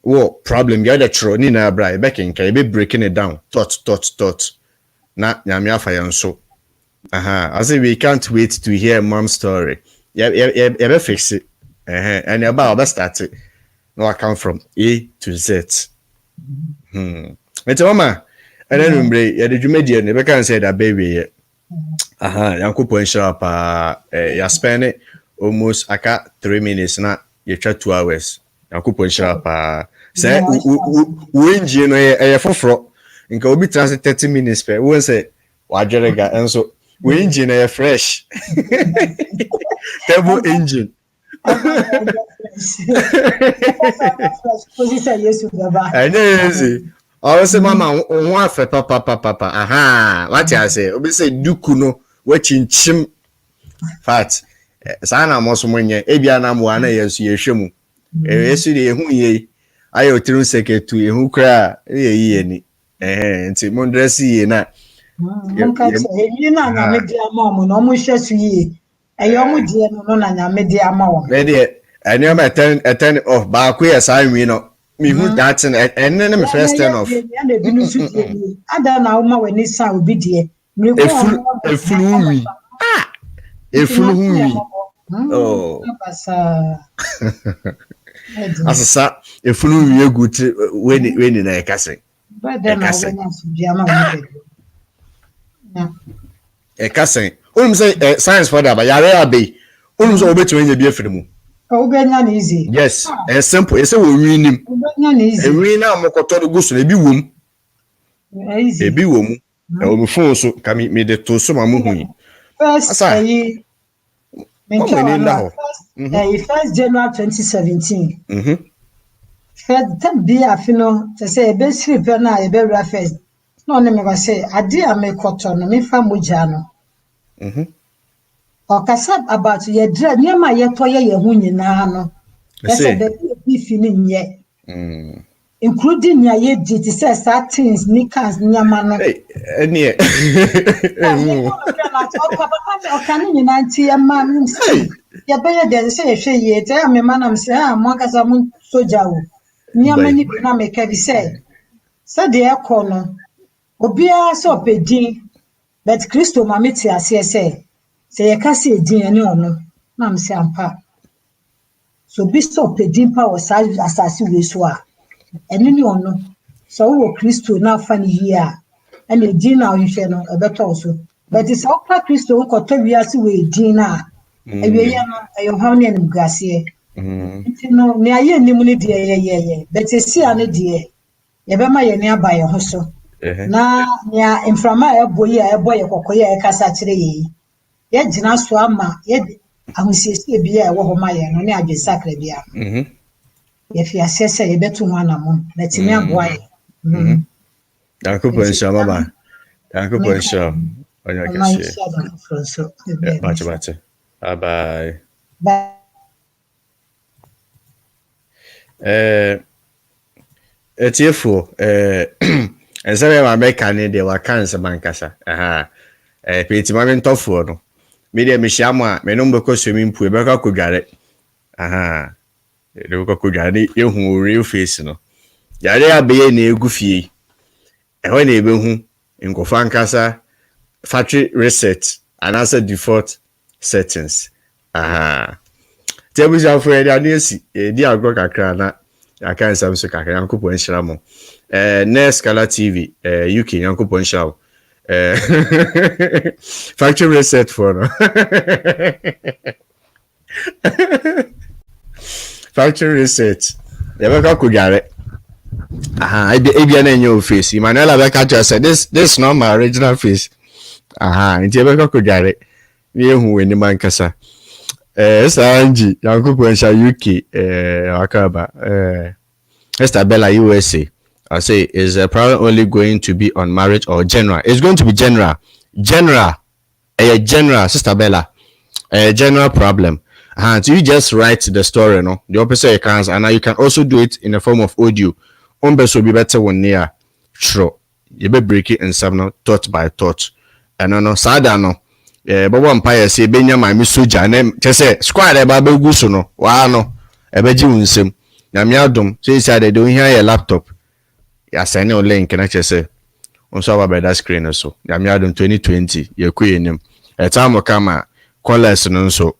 Wo problem ya the tro ni na bra e be kenka e be breaking it down tot na nyame afa yan so I say we can't wait to hear mom's story. Yeah be fix it and about start it no I come from A to Z. Enti mama and then remember ya the media ne be kan say that baby yankopon show up ya spend it almost aka 3 minutes na you try 2 hours. Yankopon show up say we no e foforo nka obi transit 30 minutes per we say wajerega enso we engine e fresh turbo engine and then I say mama won fa papa what you say obi say duku no we chinchim fat sana mo so monye e bia na mo na yesu ye hwemu yesu de hu ye ayo tiru seketu ehu kra ye ni nti mo dress ye na nka se yi na nya me dia ma mo no mo hwesu ye eyo mo die no na nya me dia ma wo me de ani am attend off ba ko ye sa nwi no me hu that and me first turn off na bi no su die ada na wo ma we ni sa obi die me ko efulu wi efulu wi oh asasa efunu wie guti weni na ekase ekase onum say science for that ba yare abe onum so obetu enya bi afirimu obenya na easy yes simple ese wo winim obenya na easy wi na amokoto do guso na bi wom easy ebi wom e o mfon so kami me de to so mamuhu first first January 2017. First time be afino to say be sleep na e be first. No ne me say ade a me koto no me fa moja no. Okasa about ye dra niam ye toye ye hu nyina no. Say be fini nye. Including ya ye did say things nikas nyama no. Enie. Okani nyina nti ma ya be de say hwe ye te me manam say mo kasa mu soja wo. Nyama ni na me ka bi say de ekono obia so pedin but Kristo ma meti ase say ye ka se edin ene ono na me say ampa so bi so pedin pa o sa asase we so a ene ni ono so wo Kristo na fa ni hia and the din na ohwe no e beto so but is so Kristo ko to wiase we din na ewie ya no e ho ne mgase no ne aye nim ne de ye but esi ane de ye be ma ye ne abaye ho so na ya inframa e boyi e boye kokoye e kasa kire ye ye gina so ama ye ahusiesie bia e wo ho ma ye no ne adwesakra bia ye fi asese ye beto ho anamo na timi aboye Yankopon sha mama Yankopon sha onya kase bache bye etiefo ensabe ma meka ne de wakanse bankasa peti ma mentofo no me de me hia mo a me no mbeko swimming pool be ka kodware de ko kodware ehu real face no yare abeye na egu fie eho na ebehu nkofa nkasa factory reset and also default settings tebu ja for ya nesi di agro kakra na aka nsam so kakra yankopon hira mo next color tv UK yankopon hira factory reset for no factory reset yabaka kugare ebia na enyo face Emmanuel Abeka just said this not my original face nti yabaka kugare ni ehu weni mankasa Sanji yankopon hira UK akaba Esther Bella USA I say is the problem only going to be on marriage or general? It's going to be general. General, Sister Bella, a general problem. And so you just write the story, no? The opposite you can, and now you can also do it in the form of audio. So be better when near. Sure, you be break it in some thought by thought. And no, sada no. But one pie say Benya my misuja name. Just say squad a baby guso no. Wow no. Ebeji unsem. Nyamiadum. So you said they don't hear your laptop. Ya send you link na say on so about that screen so ya me adom 2020 ye ku enim e time kama callers no so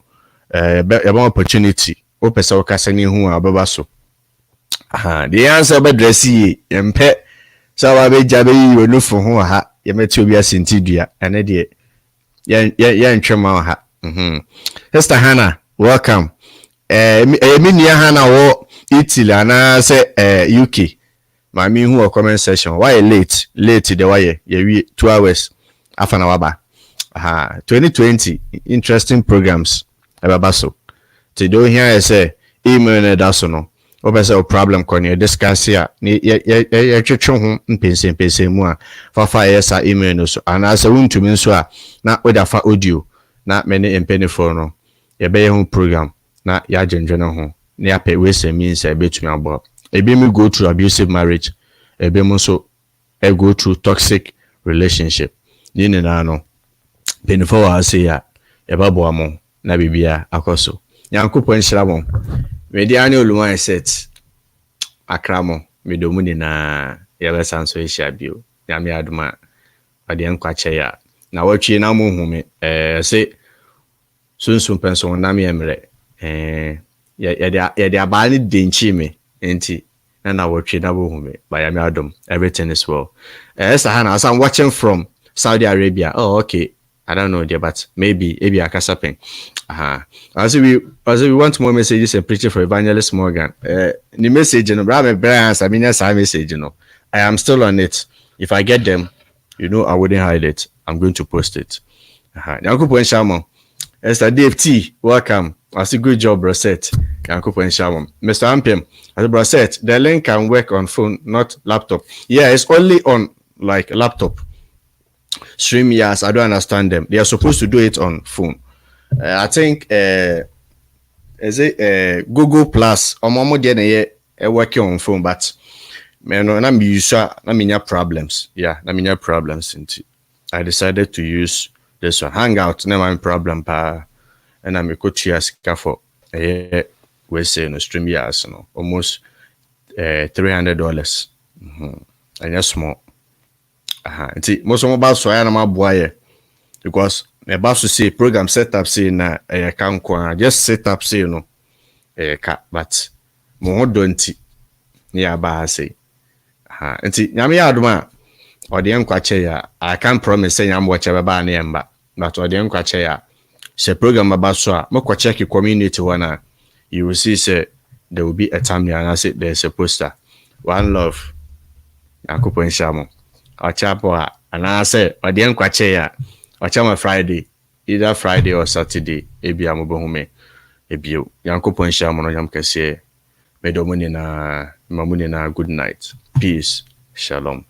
e be opportunity o pese o kasa ni hu ababa so the answer be dress yi empe so wa be jabe yi onufo ho ha ye meti obi asentidua ene de ye ntwema ha Sister Hannah welcome me nia Hannah wo Italy na say UK Mami who a comment section. Why late? Late the why ye 2 hours after waba. 2020 interesting programs. Ebabaso. To do here say email na dasono. Obese problem kon discuss here. Ye twetwe ho mpense mu a fa yes email no so. And as a wuntumi so a na we da fa audio na many empenifo no. Ye be ho program na ya dwendwene ho. Na ya pe we say means e betumi abo. Ebi me go through abusive marriage, ebi mo so go through toxic relationship. Ni na no. Benefo wa say ya ebabo amo na bibia akoso. Yankopon hira mo. Me di anya oluwa set akramo me do mu ni na yebe sanso hia bio. Ya me aduma ade enkwache ya. Na watwe na mo hu me say sunsun penso na me emre. Ya de abani denchi me. Enti na watch na bo hume by Yami Adom. Everything is well. Hannah, as I'm watching from Saudi Arabia. Oh, okay. I don't know there, but maybe Akasapen. As we want more messages and preaching for Evangelist Morgan. The message, message, I am still on it. If I get them, I wouldn't hide it. I'm going to post it. Yankopon Shamo. Esther Dave T, welcome. That's a good job, Brosette. Yankopon Shamo. Mr. Ampium, as Brosette, the link can work on phone, not laptop. Yeah, it's only on like laptop. Stream, yes, I don't understand them. They are supposed to do it on phone. I think is it Google Plus or Momo Dene working on phone, but I'm using problems. Yeah, I'm problems. I decided to use this one. Hangout, never mind problem pa. And I'm a coach here for we say no stream years no almost $300. And yes small. Most of my boss so I am a boy because my boss say program setup say na can just set up say no but more don't yeah ba say nti nyame ya adoma ode nkwache ya I can't promise say nyam watch baba na yemba but ode nkwache ya se program baba so a moko check community wana you will see say there will be a time and I say there's a poster one love akupon shamo achapo and I say ode nkwache ya ochama Friday either Friday or Saturday ebi amobohume ebio yankopon shamo no yam kese medomuni na mamuni na good night peace shalom